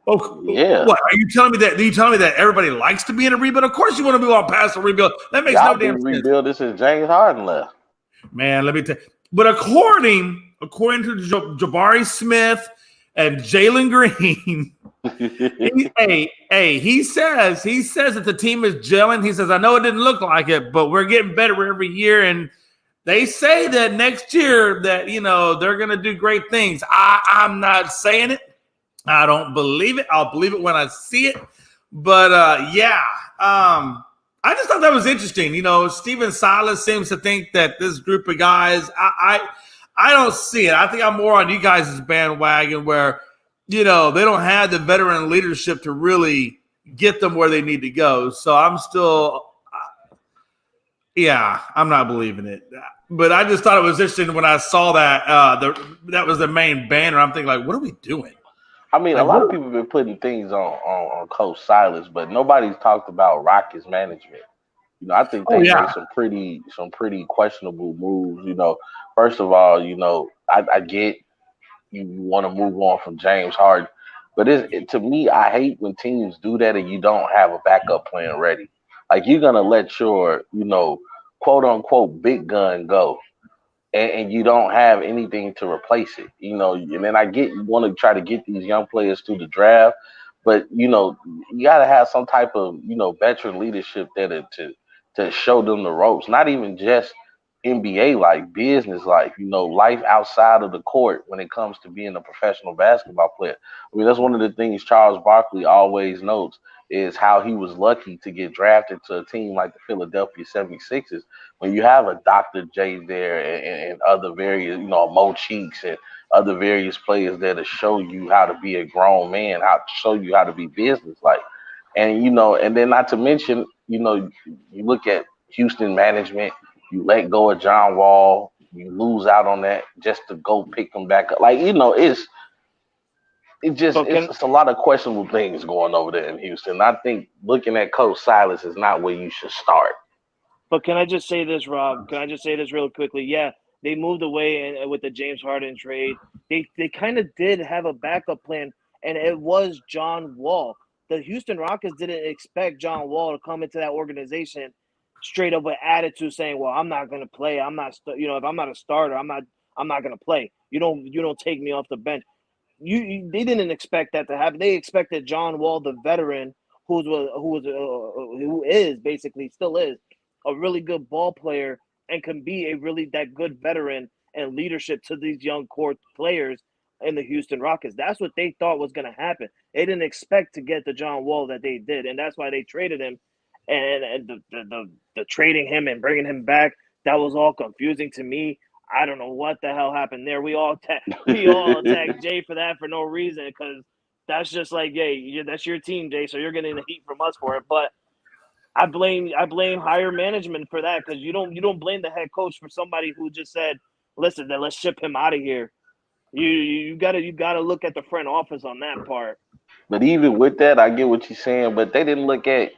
oh yeah, what are you telling me that? Are you telling me that everybody likes to be in a rebuild? Of course, you want to move on past the rebuild. That makes no damn sense. Rebuild. This is James Harden left. Man, let me tell you. But according to Jabari Smith and Jalen Green, he says that the team is gelling. He says, I know it didn't look like it, but we're getting better every year. And They say that next year that, they're going to do great things. I'm not saying it. I don't believe it. I'll believe it when I see it. But, I just thought that was interesting. Steven Silas seems to think that this group of guys, I don't see it. I think I'm more on you guys' bandwagon where, they don't have the veteran leadership to really get them where they need to go. So I'm still, I'm not believing it. But I just thought it was interesting when I saw that that was the main banner. I'm thinking, like, what are we doing? I mean, a lot of people have been putting things on Coach Silas, but nobody's talked about Rockets management. I think they made some pretty questionable moves. First of all, I get you want to move on from James Harden, but to me, I hate when teams do that and you don't have a backup plan ready. Like you're gonna let your, quote unquote big gun go, and you don't have anything to replace it. And then I get you want to try to get these young players through the draft, but you got to have some type of veteran leadership there to show them the ropes. Not even just NBA life, business life. Life outside of the court when it comes to being a professional basketball player. I mean, that's one of the things Charles Barkley always notes is how he was lucky to get drafted to a team like the Philadelphia 76ers when you have a Dr. J there and other various, Mo Cheeks and other various players there to show you how to be a grown man, how to show you how to be business-like. And, and then not to mention, you look at Houston management, you let go of John Wall, you lose out on that just to go pick him back up. Like, it's a lot of questionable things going over there in Houston. I think looking at Coach Silas is not where you should start. But can I just say this, Rob? Can I just say this real quickly? Yeah, they moved away with the James Harden trade. They kind of did have a backup plan, and it was John Wall. The Houston Rockets didn't expect John Wall to come into that organization straight up with attitude, saying, "Well, I'm not going to play. I'm not, if I'm not a starter, I'm not going to play. You don't take me off the bench." They didn't expect that to happen. They expected John Wall, the veteran, who is basically still is a really good ball player and can be a really that good veteran and leadership to these young core players in the Houston Rockets. That's what they thought was going to happen. They didn't expect to get the John Wall that they did, and that's why they traded him. And the trading him and bringing him back, that was all confusing to me. I don't know what the hell happened there. We all attacked Jay for that for no reason because that's just like, hey, that's your team, Jay, so you're getting the heat from us for it. But I blame higher management for that because you don't blame the head coach for somebody who just said, listen, then let's ship him out of here. You gotta look at the front office on that part. But even with that, I get what you're saying. But they didn't look at.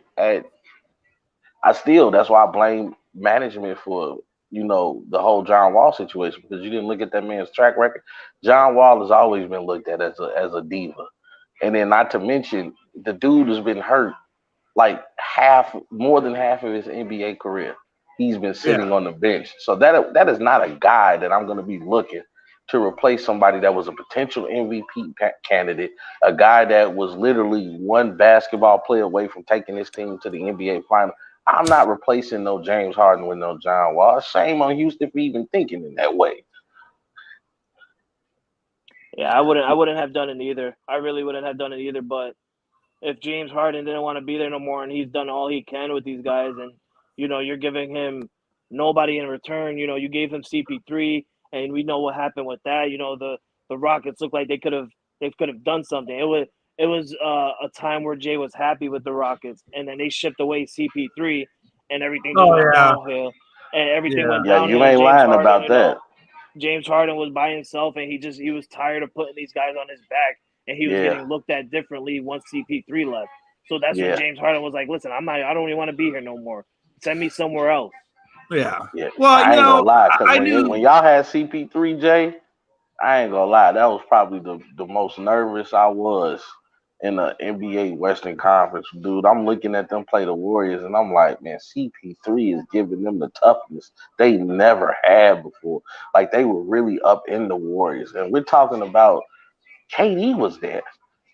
That's why I blame management for the whole John Wall situation because you didn't look at that man's track record. John Wall has always been looked at as a diva, and then not to mention the dude has been hurt like more than half of his NBA career. He's been sitting on the bench, so that is not a guy that I'm going to be looking to replace somebody that was a potential MVP candidate, a guy that was literally one basketball player away from taking his team to the NBA final. I'm not replacing no James Harden with no John Wall. Shame on Houston for even thinking in that way. Yeah, I wouldn't have done it either. I really wouldn't have done it either. But if James Harden didn't want to be there no more and he's done all he can with these guys and, you're giving him nobody in return, you gave him CP3 and we know what happened with that. The Rockets looked like they could have done something. It was a time where Jay was happy with the Rockets and then they shipped away CP3 and everything just went downhill. And everything went downhill. Yeah, you ain't lying about that. James Harden was by himself and he was tired of putting these guys on his back and he was getting looked at differently once CP3 left. So that's when James Harden was like, listen, I don't even want to be here no more. Send me somewhere else. Yeah. Well, I ain't gonna lie, because when y'all had CP3, Jay, I ain't gonna lie, that was probably the most nervous I was in the NBA Western Conference. Dude, I'm looking at them play the Warriors, and I'm like, man, CP3 is giving them the toughness they never had before. Like, they were really up in the Warriors. And we're talking about KD was there,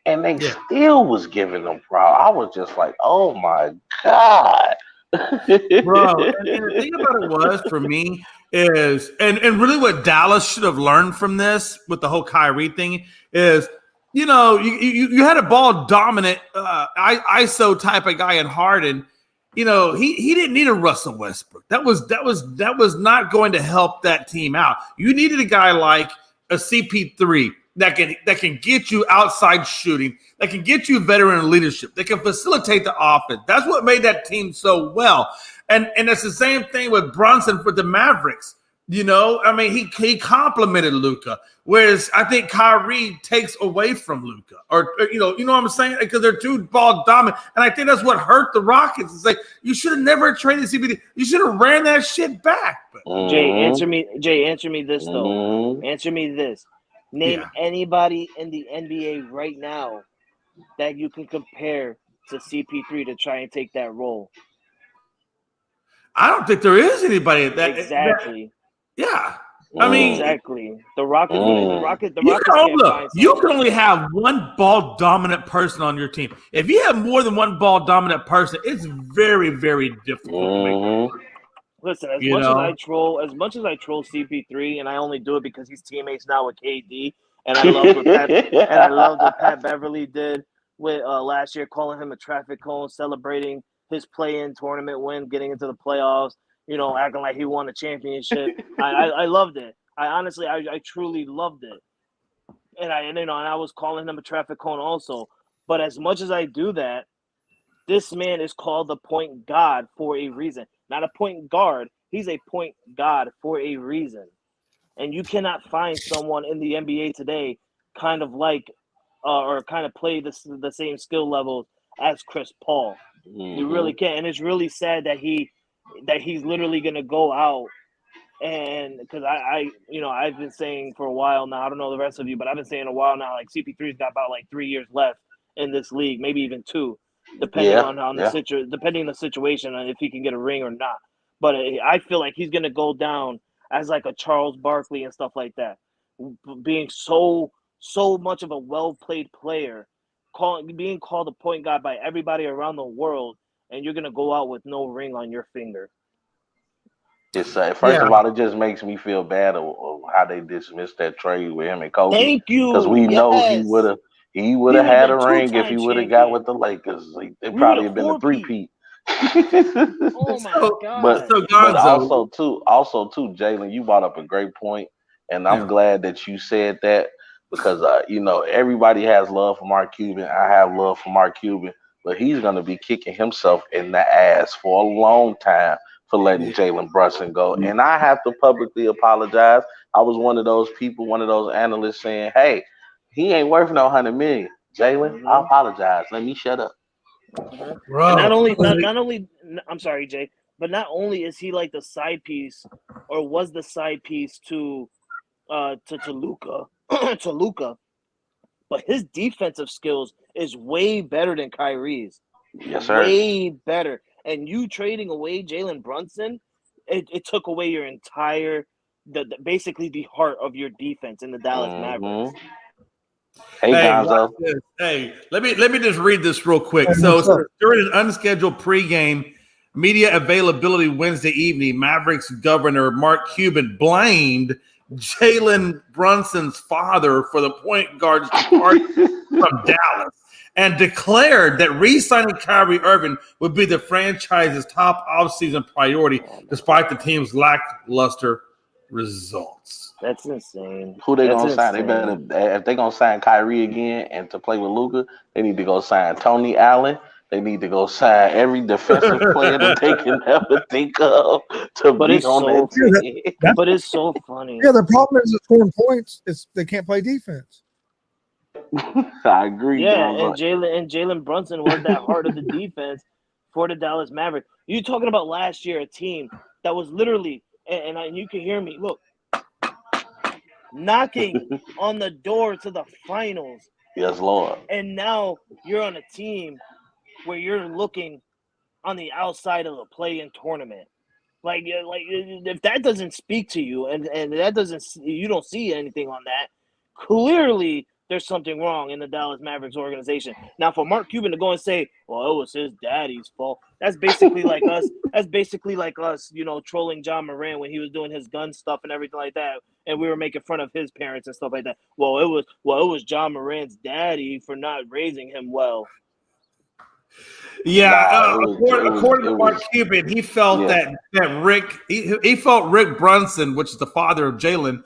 and they still was giving them problems. I was just like, oh, my God. Bro, and the thing about it was for me is, and really what Dallas should have learned from this with the whole Kyrie thing is, you had a ball dominant ISO type of guy in Harden. He didn't need a Russell Westbrook. That was not going to help that team out. You needed a guy like a CP3 that can get you outside shooting, that can get you veteran leadership, that can facilitate the offense. That's what made that team so well. And it's the same thing with Brunson for the Mavericks. He complimented Luka, whereas I think Kyrie takes away from Luka, or you know what I'm saying? Because they're too ball dominant, and I think that's what hurt the Rockets. It's like you should have never traded CBD. You should have ran that shit back. But, Jay, answer me this though. Mhm. Answer me this. Name anybody in the NBA right now that you can compare to CP3 to try and take that role. I don't think there is anybody that exactly. Yeah. I mean, exactly. The Rockets. You can only have one ball dominant person on your team. If you have more than one ball dominant person, it's very, very difficult. Listen, as much as I troll CP3, and I only do it because he's teammates now with KD, and I love what Pat Beverly did with last year, calling him a traffic cone, celebrating his play-in tournament win, getting into the playoffs. Acting like he won a championship. I loved it. I truly loved it. And I was calling him a traffic cone also. But as much as I do that, this man is called the point god for a reason. Not a point guard. He's a point god for a reason. And you cannot find someone in the NBA today kind of like or kind of play the same skill levels as Chris Paul. You really can't. And it's really sad that he's literally going to go out, and because I've been saying for a while now, I don't know the rest of you, but I've been saying a while now, like CP3's got about like 3 years left in this league, maybe even 2, depending on the situation and if he can get a ring or not. But I feel like he's going to go down as like a Charles Barkley and stuff like that, being so much of a well-played player, being called a point guard by everybody around the world, and you're going to go out with no ring on your finger. First of all, it just makes me feel bad of how they dismissed that trade with him and Kobe. Thank you. Because we know he would have had a ring if he would have got with the Lakers. It probably have been a three-peat. Oh my God! But also too, Jalen, you brought up a great point, and I'm glad that you said that because everybody has love for Mark Cuban. I have love for Mark Cuban, but he's gonna be kicking himself in the ass for a long time for letting Jalen Brunson go. And I have to publicly apologize. I was one of those people, one of those analysts saying, "Hey, he ain't worth no $100 million." Jalen, I apologize. Let me shut up. Bro. Not only, I'm sorry, Jay, but not only is he like the side piece, or was the side piece to Luka, but his defensive skills is way better than Kyrie's. Yes, sir. Way better. And you trading away Jalen Brunson, it took away your entire, basically the heart of your defense in the Dallas Mavericks. Hey, Gonzo. Hey, let me just read this real quick. So during an unscheduled pregame media availability Wednesday evening, Mavericks governor Mark Cuban blamed Jalen Brunson's father for the point guard's departure from Dallas and declared that re-signing Kyrie Irving would be the franchise's top offseason priority despite the team's lackluster results. That's insane. Who they gonna sign? They better, if they gonna sign Kyrie again and to play with Luka, they need to go sign Tony Allen. They need to go sign every defensive player that they can ever think of to be on that team. But it's so funny. Yeah, the problem is scoring points. They can't play defense. I agree. Yeah, and Jalen Brunson was that heart of the defense for the Dallas Mavericks. You talking about last year, a team that was literally, and you can hear me, look, knocking on the door to the finals. Yes, Lord. And now you're on a team where you're looking on the outside of the play-in tournament. Like if that doesn't speak to you and that doesn't, you don't see anything on that, clearly there's something wrong in the Dallas Mavericks organization. Now, for Mark Cuban to go and say, well, it was his daddy's fault, that's basically like us. That's basically like us, trolling John Moran when he was doing his gun stuff and everything like that, and we were making fun of his parents and stuff like that. Well, it was John Moran's daddy for not raising him well. Yeah, according to Mark Cuban, he felt that Rick he felt Rick Brunson, which is the father of Jalen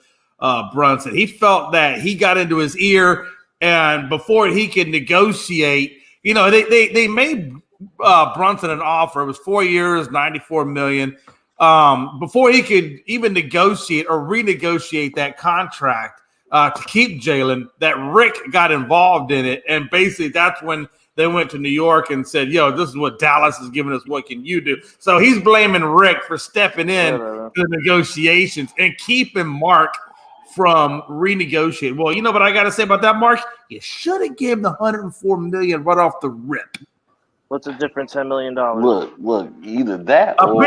Brunson. He felt that he got into his ear, and before he could negotiate, they made Brunson an offer. It was 4 years, $94 million. Before he could even negotiate or renegotiate that contract to keep Jalen, that Rick got involved in it, and basically that's when they went to New York and said, yo, this is what Dallas is giving us. What can you do? So he's blaming Rick for stepping in to the negotiations and keeping Mark from renegotiating. Well, you know what I got to say about that, Mark? You should have given the $104 million right off the rip. What's the difference? $10 million. Look, either that or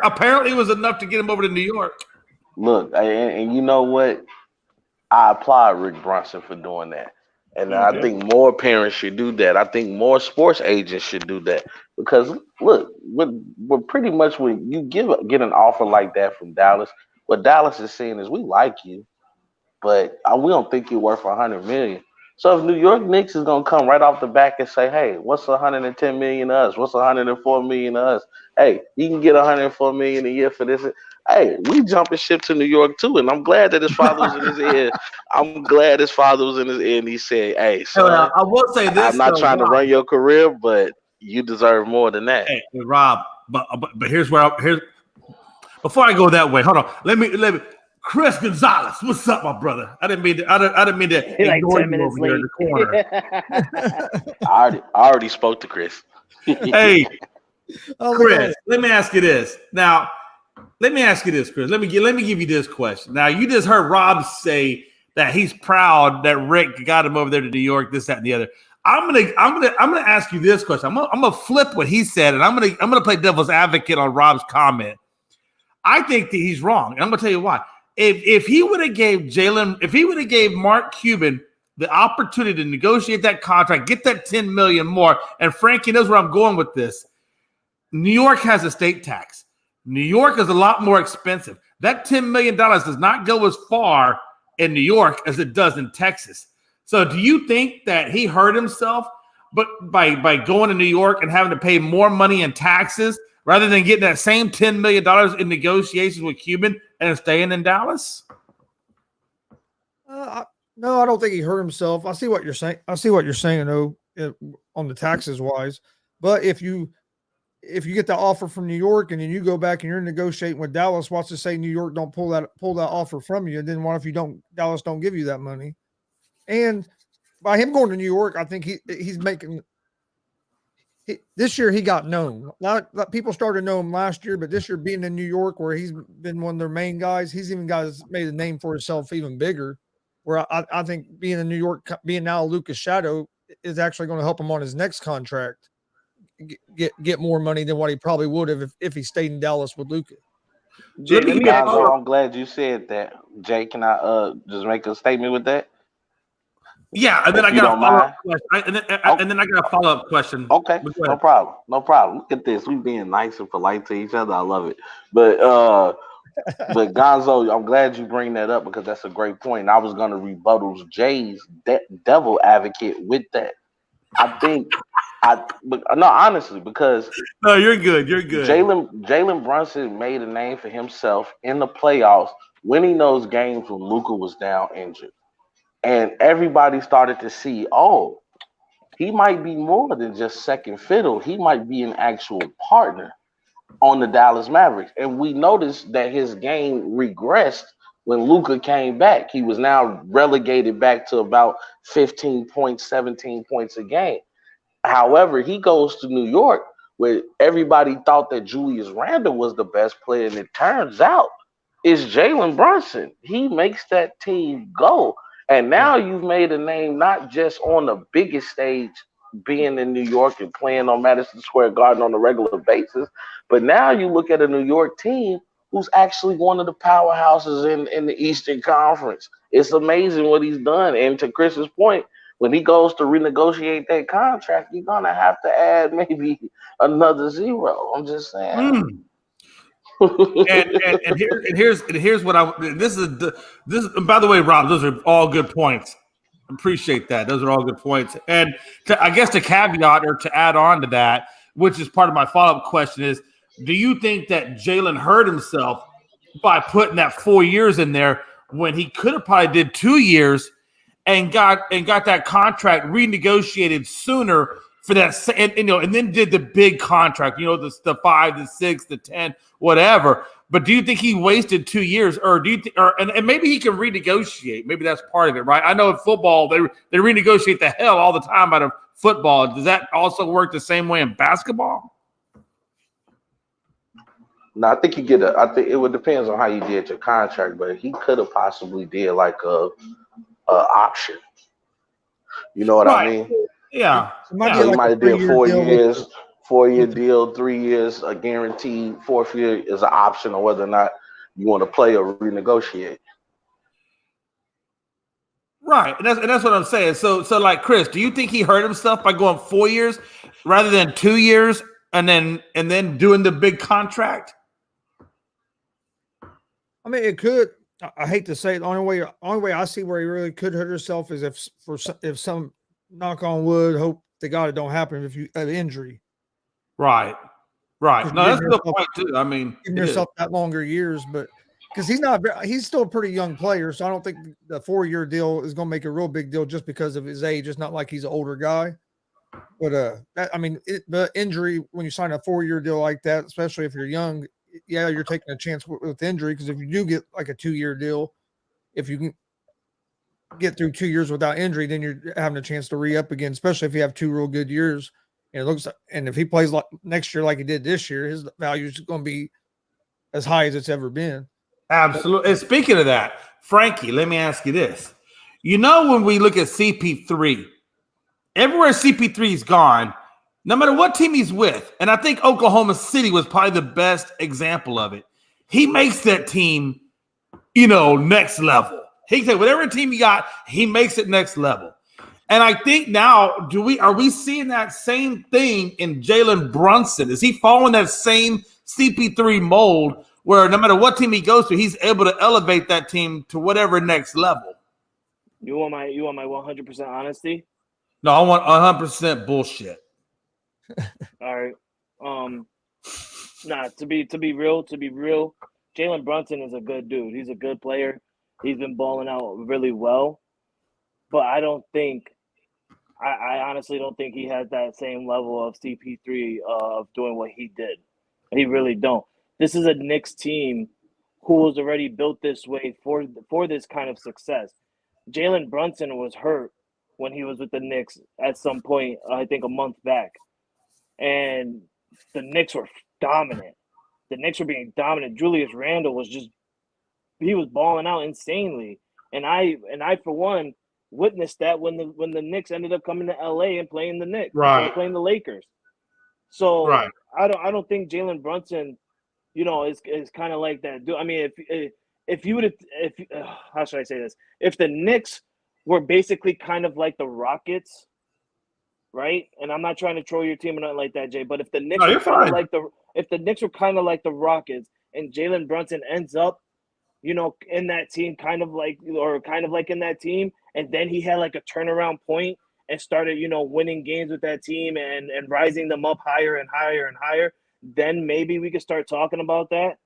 apparently it was enough to get him over to New York. Look, and you know what? I applaud Rick Brunson for doing that. And I think more parents should do that. I think more sports agents should do that. Because look, we're pretty much when you get an offer like that from Dallas, what Dallas is saying is we like you, but we don't think you're worth $100 million. So if New York Knicks is gonna come right off the back and say, hey, what's $110 million to us? What's $104 million to us? Hey, you can get $104 million a year for this. Hey, we jumping ship to New York too, and I'm glad that his father was in his ear. I'm glad his father was in his ear, and he said, "Hey, son, I will say this: I'm not trying to run your career, but you deserve more than that." Hey, Rob, but here's before I go that way, hold on. Let me. Chris Gonzalez, what's up, my brother? I didn't mean to ignore you over here in the corner. I already spoke to Chris. Hey, Chris, let me ask you this now. Let me ask you this, Chris. Let me give you this question. Now, you just heard Rob say that he's proud that Rick got him over there to New York, this, that, and the other. I'm gonna ask you this question. I'm gonna flip what he said, and I'm gonna play devil's advocate on Rob's comment. I think that he's wrong, and I'm gonna tell you why. If he would have gave Mark Cuban the opportunity to negotiate that contract, get that $10 million more, and Frankie knows where I'm going with this. New York has a state tax. New York is a lot more expensive. That $10 million does not go as far in New York as it does in Texas. So do you think that he hurt himself by going to New York and having to pay more money in taxes rather than getting that same $10 million in negotiations with Cuban and staying in Dallas? No, I don't think he hurt himself. I see what you're saying. Though, on the taxes wise. But if you get the offer from New York and then you go back and you're negotiating with Dallas, what's to say New York don't pull that offer from you? And then what if Dallas don't give you that money? And by him going to New York, I think he's making this year he got known. People started to know him last year, but this year being in New York where he's been one of their main guys, he's even made a name for himself even bigger. Where I think being in New York, being now Luka's shadow is actually going to help him on his next contract. Get more money than what he probably would have if he stayed in Dallas with Luka. I'm glad you said that. Jay, can I just make a statement with that? Yeah, and then I got a follow-up question. And then I got a follow-up question. Okay, no problem. Look at this. We being nice and polite to each other. I love it. But Gonzo, I'm glad you bring that up because that's a great point. I was going to rebuttal Jay's devil advocate with that. Honestly, because no, you're good. Jalen Brunson made a name for himself in the playoffs when he knows games when Luka was down injured, and everybody started to see, oh, he might be more than just second fiddle. He might be an actual partner on the Dallas Mavericks, and we noticed that his game regressed when Luka came back. He was now relegated back to about 15 points, 17 points a game. However, he goes to New York where everybody thought that Julius Randle was the best player, and it turns out it's Jalen Brunson. He makes that team go. And now you've made a name not just on the biggest stage, being in New York and playing on Madison Square Garden on a regular basis, but now you look at a New York team who's actually one of the powerhouses in the Eastern Conference. It's amazing what he's done. And to Chris's point, when he goes to renegotiate that contract, you're gonna have to add maybe another zero. I'm just saying. Mm. And here's what I this is and by the way, Rob, those are all good points. Appreciate that. Those are all good points. And I guess to caveat or to add on to that, which is part of my follow-up question, is do you think that Jalen hurt himself by putting that 4 years in there when he could have probably did 2 years and got that contract renegotiated sooner for that, and then did the big contract, the 5, the 6, the 10, whatever. But do you think he wasted 2 years, or do you and maybe he can renegotiate? Maybe that's part of it, right? I know in football they renegotiate the hell all the time out of football. Does that also work the same way in basketball? No, I think I think it would depends on how you did your contract, but he could have possibly did like a option. You know what I mean? Yeah. So he might have did 4 years, 4-year deal, 3 years, a guaranteed. 4th year is an option on whether or not you want to play or renegotiate. Right, and that's what I'm saying. So like Chris, do you think he hurt himself by going 4 years rather than 2 years and then doing the big contract? I mean, it could. I hate to say it. The only way I see where he really could hurt himself is if some knock on wood, hope to God it don't happen, if you an injury. Right. No, that's a good point too. I mean, giving yourself that longer years, but because he's still a pretty young player, so I don't think the 4-year deal is going to make a real big deal just because of his age. It's not like he's an older guy. But the injury, when you sign a 4-year deal like that, especially if you're young, yeah, you're taking a chance with injury, because if you do get like a 2-year deal, if you can get through 2 years without injury, then you're having a chance to re-up again, especially if you have 2 real good years. And if he plays like next year like he did this year, his value is going to be as high as it's ever been. Absolutely. And speaking of that, Frankie, let me ask you this. When we look at CP3, everywhere CP3's gone, no matter what team he's with, and I think Oklahoma City was probably the best example of it, he makes that team, next level. He said, whatever team he got, he makes it next level. And I think now, are we seeing that same thing in Jalen Brunson? Is he following that same CP3 mold where no matter what team he goes to, he's able to elevate that team to whatever next level? You want my 100% honesty? No, I want 100% bullshit. All right. To be real, Jalen Brunson is a good dude. He's a good player. He's been balling out really well. But I honestly don't think he has that same level of CP3 of doing what he did. He really don't. This is a Knicks team who was already built this way for this kind of success. Jalen Brunson was hurt when he was with the Knicks at some point, I think a month back. And the Knicks were dominant. The Knicks were being dominant. Julius Randle he was balling out insanely. And I for one witnessed that when the Knicks ended up coming to LA and playing the Knicks, right, playing the Lakers. So right. I don't think Jalen Brunson, is kind of like that dude. I mean, how should I say this? If the Knicks were basically kind of like the Rockets, right? And I'm not trying to troll your team or nothing like that, Jay. But if the Knicks were kind of like the Rockets, and Jalen Brunson ends up, in that team, kind of like in that team, and then he had like a turnaround point and started, winning games with that team and rising them up higher and higher and higher, then maybe we could start talking about that.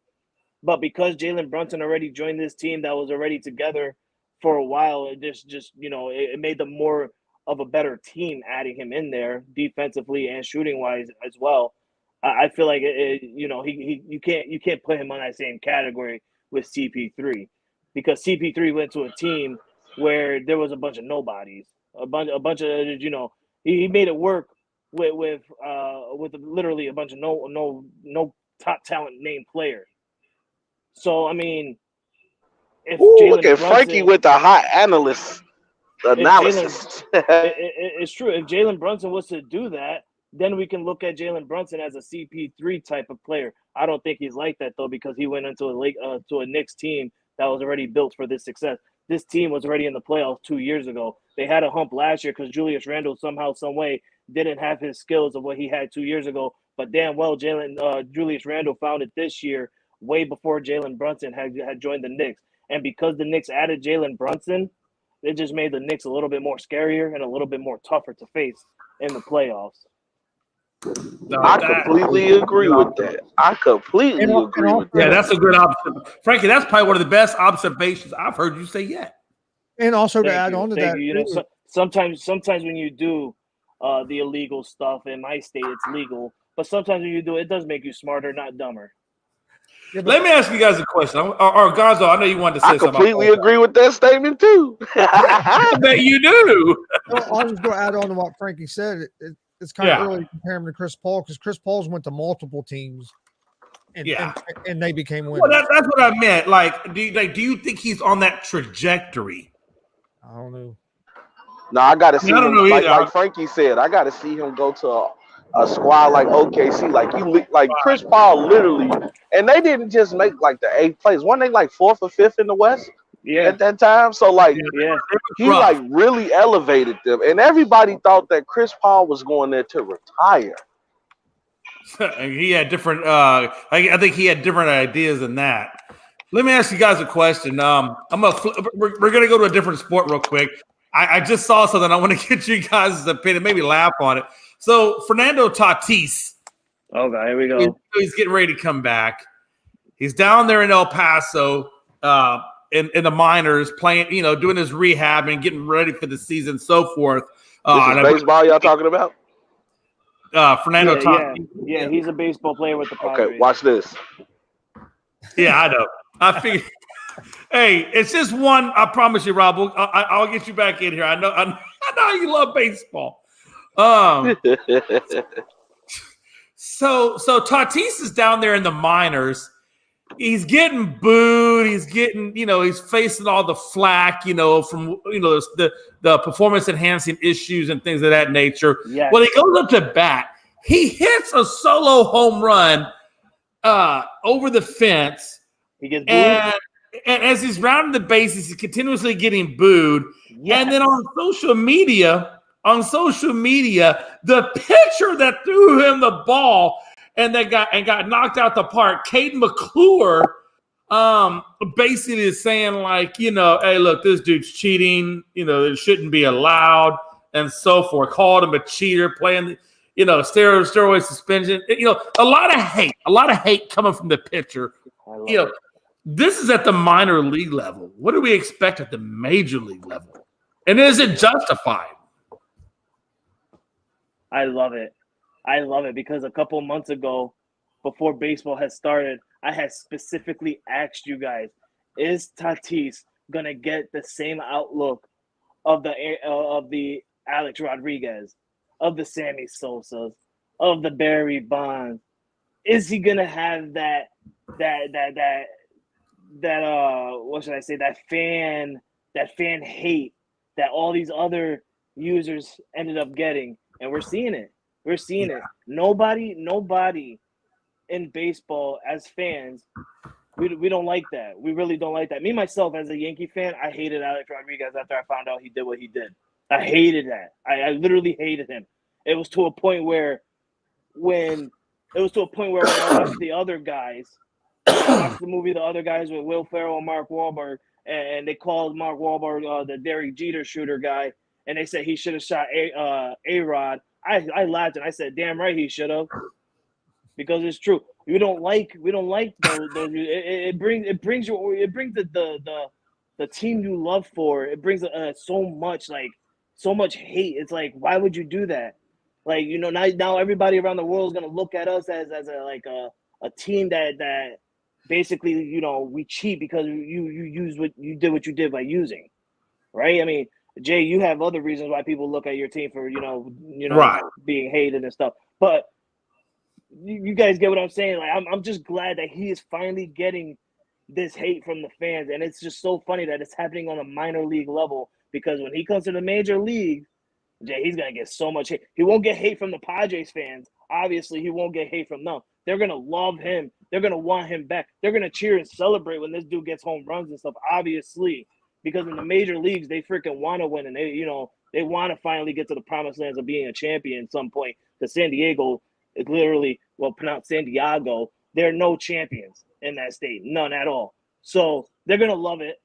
But because Jalen Brunson already joined this team that was already together for a while, it it made them more of a better team adding him in there defensively and shooting wise as well. I feel like you can't put him on that same category with CP3, because CP3 went to a team where there was a bunch of nobodies, a bunch of he made it work with literally a bunch of no top talent named player. So I mean, if look at Frankie with the hot analysis analysis. It's true. If Jalen Brunson was to do that, then we can look at Jalen Brunson as a CP3 type of player, I don't think he's like that though, because he went into to a Knicks team that was already built for this success. This team was already in the playoffs 2 years ago. They had a hump last year because Julius Randle somehow, some way didn't have his skills of what he had 2 years ago. But damn well, Julius Randle found it this year, way before Jalen Brunson had joined the Knicks. And because the Knicks added Jalen Brunson, it just made the Knicks a little bit more scarier and a little bit more tougher to face in the playoffs. I completely agree with that. I completely agree with that. Yeah, that's a good observation. Frankie, that's probably one of the best observations I've heard you say yet. And also to add on to that, you know, sometimes when you do the illegal stuff in my state, it's legal. But sometimes when you do it, does make you smarter, not dumber. Yeah, Let me ask you guys a question. Or Gonzo, I know you wanted to say something. I completely agree with that statement too. I bet you do. I was going to add on to what Frankie said. It's kind of early to compare him to Chris Paul because Chris Paul's went to multiple teams, and they became winners. Well, that's what I meant. Like, do you think he's on that trajectory? I don't know. No, I got to see him. Like Frankie said, I got to see him go to a squad like OKC, like Chris Paul, literally. And they didn't just make like the 8th place. Weren't they like 4th or 5th in the West? Yeah. At that time, so like he like really elevated them, and everybody thought that Chris Paul was going there to retire. He had different. I think he had different ideas than that. Let me ask you guys a question. We're gonna go to a different sport real quick. I just saw something. I want to get you guys' opinion, maybe laugh on it. So Fernando Tatis. Okay, here we go. He's getting ready to come back. He's down there in El Paso. In the minors, playing, doing his rehab and getting ready for the season, so forth. This is baseball y'all talking about? Fernando Tatis. Yeah, he's a baseball player with the Padres. Okay, watch this. Yeah, I know. I figured. Hey, it's just one. I promise you, Rob. I'll get you back in here. I know you love baseball. So Tatis is down there in the minors. He's getting booed. He's getting, he's facing all the flack, from, the performance enhancing issues and things of that nature. Yes. Well, he goes up to bat. He hits a solo home run over the fence. He gets booed. And as he's rounding the bases, he's continuously getting booed. Yes. And then on social media, the pitcher that threw him the ball and got knocked out the park, Caden McClure, basically is saying like, hey, look, this dude's cheating. It shouldn't be allowed, and so forth. Called him a cheater, playing, steroid suspension. A lot of hate coming from the pitcher. This is at the minor league level. What do we expect at the major league level? And is it justified? I love it. Because a couple months ago, before baseball had started, I had specifically asked you guys, is Tatis gonna get the same outlook of the Alex Rodriguez, of the Sammy Sosas, of the Barry Bonds? Is he gonna have that what should I say, that fan hate that all these other users ended up getting? And we're seeing it. it. Nobody in baseball as fans, we don't like that. We really don't like that. Me, myself, as a Yankee fan, I hated Alex Rodriguez after I found out he did what he did. I hated that. I literally hated him. It was to a point where when I watched the other guys, I watched the movie The Other Guys with Will Ferrell and Mark Wahlberg, and they called Mark Wahlberg the Derek Jeter shooter guy, and they said he should have shot A-Rod. I laughed and I said, "Damn right he should have," because it's true. We don't like those. It brings the team you love for. It brings so much hate. It's like, why would you do that? Like, now everybody around the world is gonna look at us as a team that basically, we cheat because you did what you did by using, right? I mean, Jay, you have other reasons why people look at your team for right, being hated and stuff, but you guys get what I'm saying. Like, I'm just glad that he is finally getting this hate from the fans, and it's just so funny that it's happening on a minor league level, because when he comes to the major league, Jay, he's gonna get so much hate. He won't get hate from the Padres fans. Obviously, he won't get hate from them, they're gonna love him. They're gonna want him back. They're gonna cheer and celebrate when this dude gets home runs and stuff. Obviously, because in the major leagues they freaking want to win, and they want to finally get to the promised lands of being a champion at some point. Because San Diego is literally pronounced San Diego. There are no champions in that state, none at all. So they're gonna love it.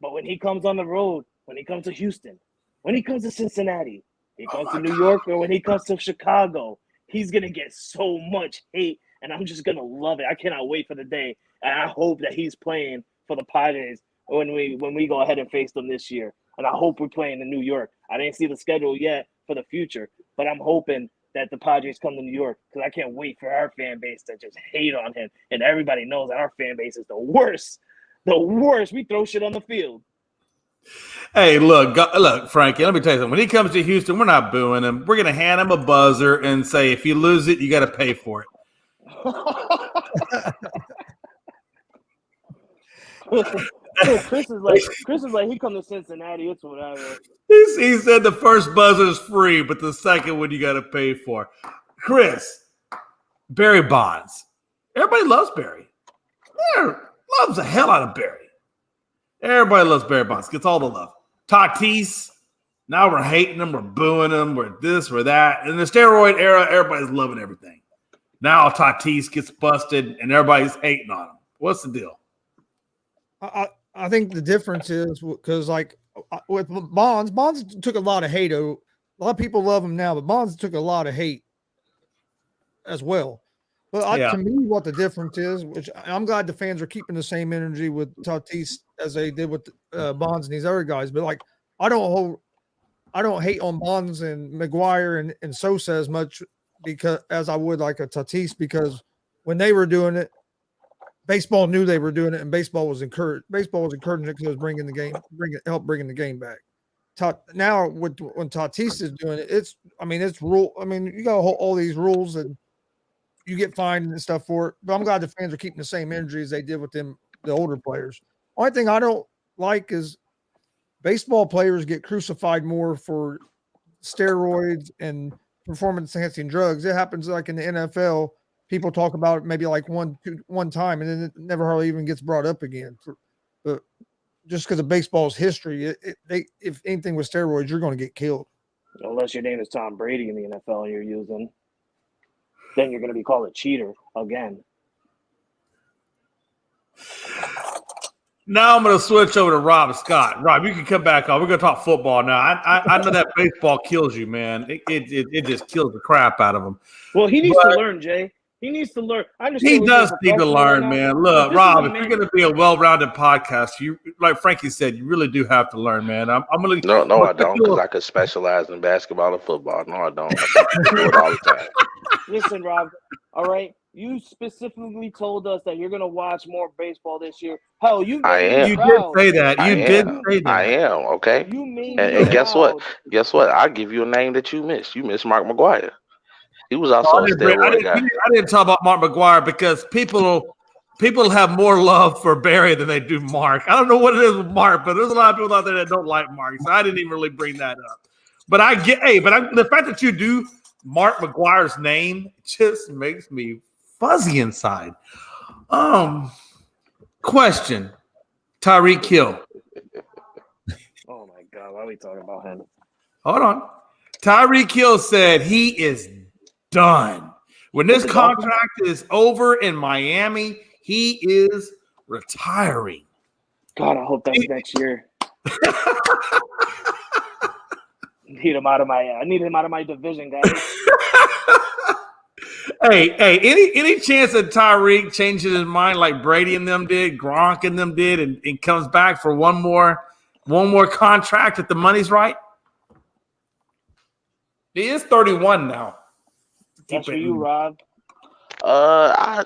But when he comes on the road, when he comes to Houston, when he comes to Cincinnati, he comes to New York, or when he comes to Chicago, he's gonna get so much hate, and I'm just gonna love it. I cannot wait for the day, and I hope that he's playing for the Padres when we go ahead and face them this year. And I hope we're playing in New York. I didn't see the schedule yet for the future, but I'm hoping that the Padres come to New York because I can't wait for our fan base to just hate on him. And everybody knows that our fan base is the worst. The worst. We throw shit on the field. Hey, look, Frankie, let me tell you something. When he comes to Houston, we're not booing him. We're going to hand him a buzzer and say, if you lose it, you got to pay for it. Chris is like, he come to Cincinnati, it's whatever. He said the first buzzer is free, but the second one you got to pay for. Chris, Barry Bonds. Everybody loves Barry. Loves the hell out of Barry. Everybody loves Barry Bonds. Gets all the love. Tatis. Now we're hating him. We're booing him. We're this, we're that. In the steroid era, everybody's loving everything. Now Tatis gets busted, and everybody's hating on him. What's the deal? I think the difference is because, like, with Bonds took a lot of hate. A lot of people love him now, but Bonds took a lot of hate as well. But to me, what the difference is, which I'm glad the fans are keeping the same energy with Tatis as they did with Bonds and these other guys. But like, I don't hate on Bonds and McGuire and Sosa as much as I would like a Tatis, because when they were doing it, baseball knew they were doing it, and baseball was encouraging it because it was bringing the game back. Now when Tatis is doing it, it's rule. I mean, you got all these rules and you get fined and stuff for it. But I'm glad the fans are keeping the same energy as they did with the older players. Only thing I don't like is baseball players get crucified more for steroids and performance-enhancing drugs. It happens like in the NFL. People talk about it maybe like one time, and then it never hardly even gets brought up again. But just because of baseball's history, if anything with steroids, you're going to get killed. Unless your name is Tom Brady in the NFL and you're using, then you're going to be called a cheater again. Now I'm going to switch over to Rob Scott. Rob, you can come back on. We're going to talk football now. I know that baseball kills you, man. It just kills the crap out of him. Well, he needs to learn, Jay. He needs to learn. He does need to learn, man. Look, Rob, if you're going to be a well-rounded podcast, you, like Frankie said, you really do have to learn, man. I'm going to. No, I don't, because I could specialize in basketball and football. No, I don't. I do it all the time. Listen, Rob. All right. You specifically told us that you're going to watch more baseball this year. Hell, you did say that. You did say that. I am, okay? You made and guess what? Guess what? I'll give you a name that you missed. You missed Mark McGwire. He was also a steroid guy. I didn't talk about Mark McGwire because people have more love for Barry than they do Mark. I don't know what it is with Mark, but there's a lot of people out there that don't like Mark, so I didn't even really bring that up. But the fact that you do Mark McGwire's name just makes me fuzzy inside. Question: Tyreek Hill. Oh my God, why are we talking about him? Hold on. Tyreek Hill said he is done. When this contract is over in Miami, he is retiring. God, I hope that's next year. I need him out of my division, guys. Hey, any chance that Tyreek changes his mind like Brady and them did, Gronk and them did, and comes back for one more contract if the money's right? He is 31 now. That's for you, Rob. I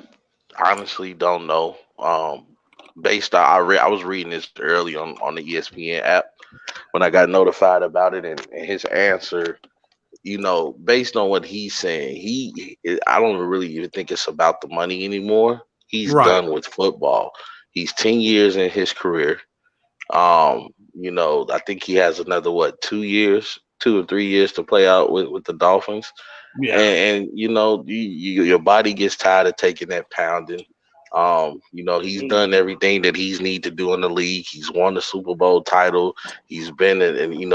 honestly don't know. I was reading this early on the ESPN app when I got notified about it, and his answer, based on what he's saying, I don't really even think it's about the money anymore. He's done with football. He's 10 years in his career. I think he has another 2 years 2 or 3 years to play out with the Dolphins. Yeah. And your body gets tired of taking that pounding. He's done everything that he's need to do in the league. He's won the Super Bowl title. He's been an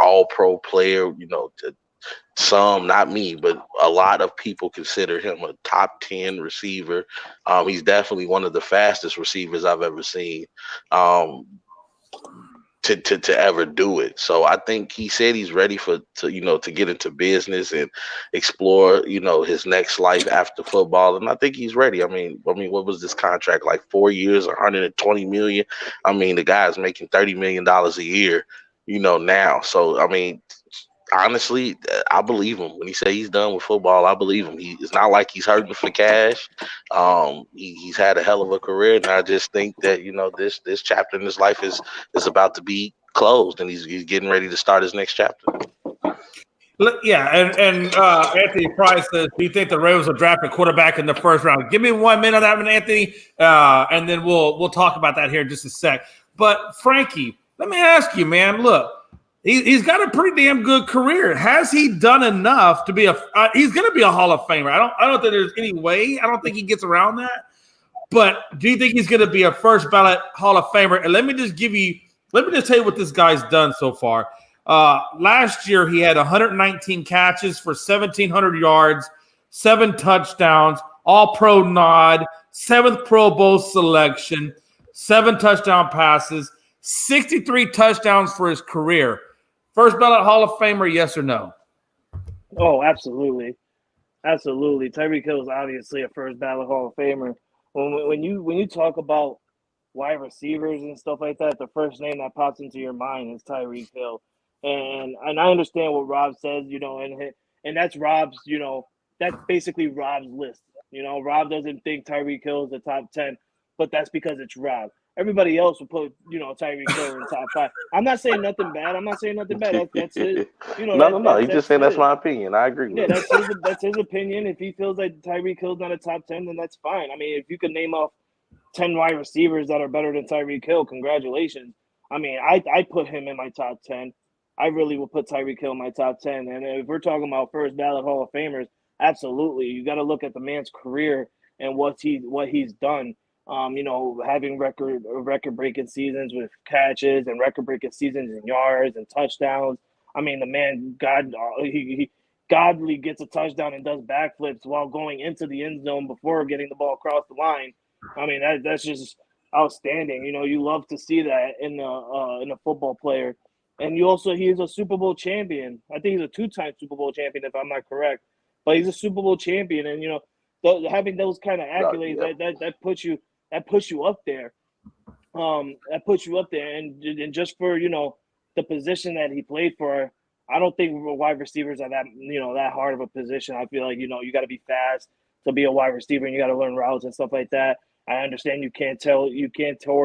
all pro player. Some, not me, but a lot of people consider him a top 10 receiver. He's definitely one of the fastest receivers I've ever seen. To ever do it. So I think he said he's ready to get into business and explore, his next life after football. And I think he's ready. I mean, what was this contract, like 4 years, 120 million? I mean, the guy's making $30 million a year, now. So I mean, honestly, I believe him when he say he's done with football. I believe him. It's not like he's hurting for cash. He's had a hell of a career, and I just think that this chapter in his life is about to be closed, and he's getting ready to start his next chapter. Yeah, and Anthony Price says, "Do you think the Ravens will draft a quarterback in the first round?" Give me 1 minute on that one, Anthony, and then we'll talk about that here in just a sec. But Frankie, let me ask you, man. Look. He's got a pretty damn good career. Has he done enough to be he's going to be a Hall of Famer? I don't think there's any way. I don't think he gets around that. But do you think he's going to be a first ballot Hall of Famer? And let me just tell you what this guy's done so far. Last year, he had 119 catches for 1,700 yards, 7 touchdowns, all-pro nod, 7th Pro Bowl selection, 7 touchdown passes, 63 touchdowns for his career. First ballot Hall of Famer, yes or no? Oh, absolutely. Absolutely. Tyreek Hill is obviously a first ballot Hall of Famer. When you talk about wide receivers and stuff like that, the first name that pops into your mind is Tyreek Hill. And I understand what Rob says, and that's Rob's, that's basically Rob's list. Rob doesn't think Tyreek Hill is the top 10, but that's because it's Rob. Everybody else will put, Tyreek Hill in the top 5. I'm not saying nothing bad. That's his. No. He's just saying that's my opinion. I agree with him. That's his opinion. If he feels like Tyreek Hill's not a top 10, then that's fine. I mean, if you could name off 10 wide receivers that are better than Tyreek Hill, congratulations. I mean, I put him in my top 10. I really will put Tyreek Hill in my top 10. And if we're talking about first ballot Hall of Famers, absolutely. You got to look at the man's career and what he's done. Having record-breaking seasons with catches and record-breaking seasons in yards and touchdowns. I mean, the man, he godly gets a touchdown and does backflips while going into the end zone before getting the ball across the line. I mean, that's just outstanding. You love to see that in a football player. And he's a Super Bowl champion. I think he's a 2-time Super Bowl champion, if I'm not correct. But he's a Super Bowl champion, and having those kind of accolades that puts you up there. That puts you up there, and just for the position that he played for, I don't think wide receivers are that hard of a position. I feel like you got to be fast to be a wide receiver, and you got to learn routes and stuff like that. I understand you can't tore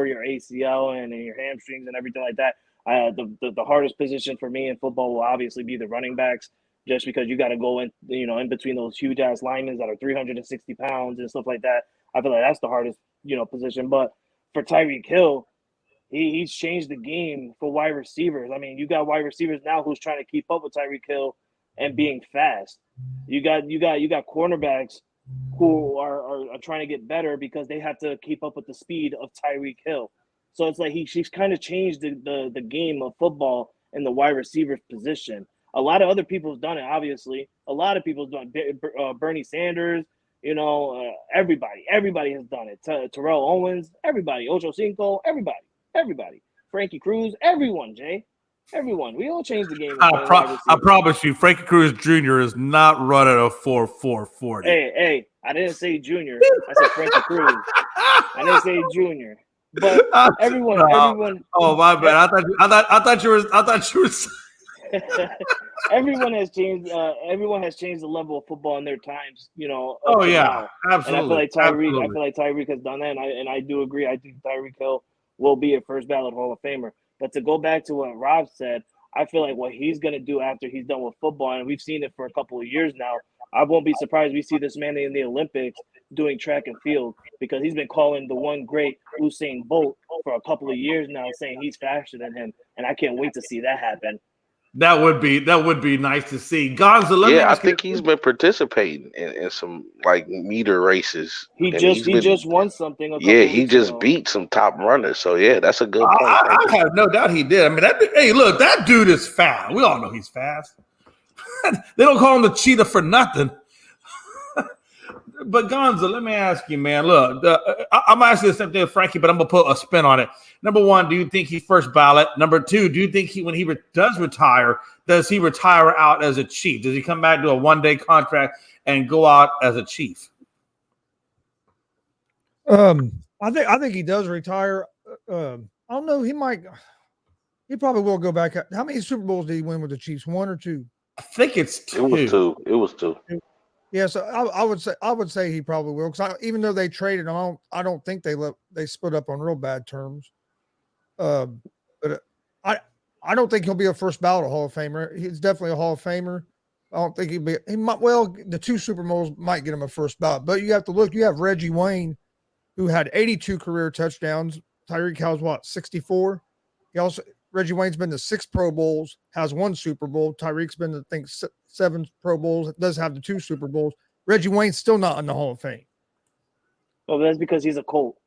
your ACL and your hamstrings and everything like that. The hardest position for me in football will obviously be the running backs, just because you got to go in in between those huge ass linemen that are 360 pounds and stuff like that. I feel like that's the hardest position. But for Tyreek Hill, he's changed the game for wide receivers. I mean, you got wide receivers now who's trying to keep up with Tyreek Hill and being fast. You got cornerbacks who are trying to get better because they have to keep up with the speed of Tyreek Hill. So it's like she's kind of changed the game of football in the wide receiver position. A lot of other people have done it, obviously. A lot of people have done it. Bernie Sanders, everybody has done it. Terrell Owens, everybody. Ocho Cinco, everybody. Frankie Cruz, everyone, Jay. Everyone. We all changed the game. I promise you, Frankie Cruz Jr. is not running a 4.40. Hey, I didn't say Junior. I said Frankie Cruz. I didn't say Junior. But everyone. Oh my bad. I thought you were. Everyone has changed. Everyone has changed the level of football in their times. Oh yeah, now. absolutely. And I feel like Tyreek has done that, and I do agree. I think Tyreek Hill will be a first ballot Hall of Famer. But to go back to what Rob said, I feel like what he's going to do after he's done with football, and we've seen it for a couple of years now. I won't be surprised we see this man in the Olympics doing track and field, because he's been calling the one great Usain Bolt for a couple of years now, saying he's faster than him, and I can't wait to see that happen. That would be nice to see. Gonzo, let me Yeah, I ask you. think he's been participating in some like meter races. He and just won something a Yeah, couple he weeks just ago. beat some top runners. So yeah, that's a good point. I have no doubt he did. I mean, hey, look, that dude is fast. We all know he's fast. They don't call him the cheetah for nothing. But Gonzo, let me ask you, man. Look, I'm asking the same thing with Frankie, but I'm gonna put a spin on it. Number one, do you think he's first ballot? Number two, do you think when he does retire, does he retire out as a chief? Does he come back to a one-day contract and go out as a chief? I think he does retire. I don't know. He probably will go back. How many Super Bowls did he win with the Chiefs? 1 or 2? I think it's 2. It was two. Yeah, so I would say he probably will, because even though they traded him, I don't think they split up on real bad terms. But I don't think he'll be a first ballot Hall of Famer. He's definitely a Hall of Famer. I don't think he might. Well, the 2 Super Bowls might get him a first ballot, but you have to look. You have Reggie Wayne, who had 82 career touchdowns. Tyreek Hill's 64. Reggie Wayne's been to 6 Pro Bowls, has 1 Super Bowl. Tyreek's been to, I think, 7 Pro Bowls, does have the 2 Super Bowls. Reggie Wayne's still not in the Hall of Fame. Well, that's because he's a Colt.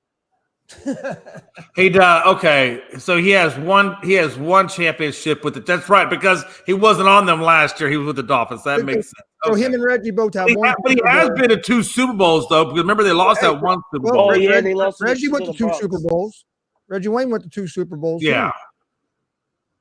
He does. Okay, so he has one championship with it. That's right, because he wasn't on them last year. He was with the Dolphins. That makes sense. So him and Reggie both have one. But he has been to 2 Super Bowls, though, because remember they lost that one Super Bowl. Oh, yeah, they lost. Reggie went to 2 Super Bowls. Reggie Wayne went to 2 Super Bowls. Yeah. Too.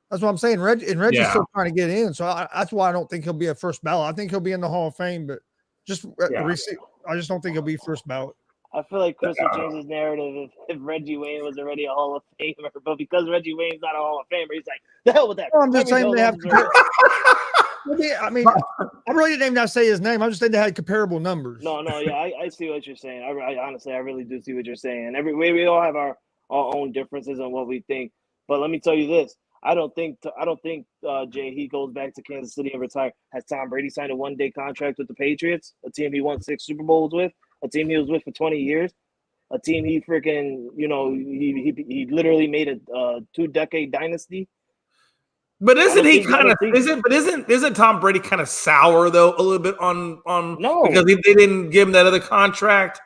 That's what I'm saying. Reggie's still trying to get in, so that's why I don't think he'll be a first ballot. I think he'll be in the Hall of Fame, but I just don't think he'll be first ballot. I feel like Chris will change his narrative if Reggie Wayne was already a Hall of Famer, but because Reggie Wayne's not a Hall of Famer, he's like, the hell with that. Well, I'm just saying they have. I mean, I really didn't even say his name. I just saying they had comparable numbers. No, yeah, I see what you're saying. I honestly, I really do see what you're saying. We all have our own differences on what we think, but let me tell you this. I don't think Jay, he goes back to Kansas City and retire. Has Tom Brady signed a one-day contract with the Patriots, a team he won 6 Super Bowls with, a team he was with for 20 years, a team he freaking, he literally made a 2-decade dynasty. But isn't Tom Brady kind of sour though a little bit on no, because they didn't give him that other contract?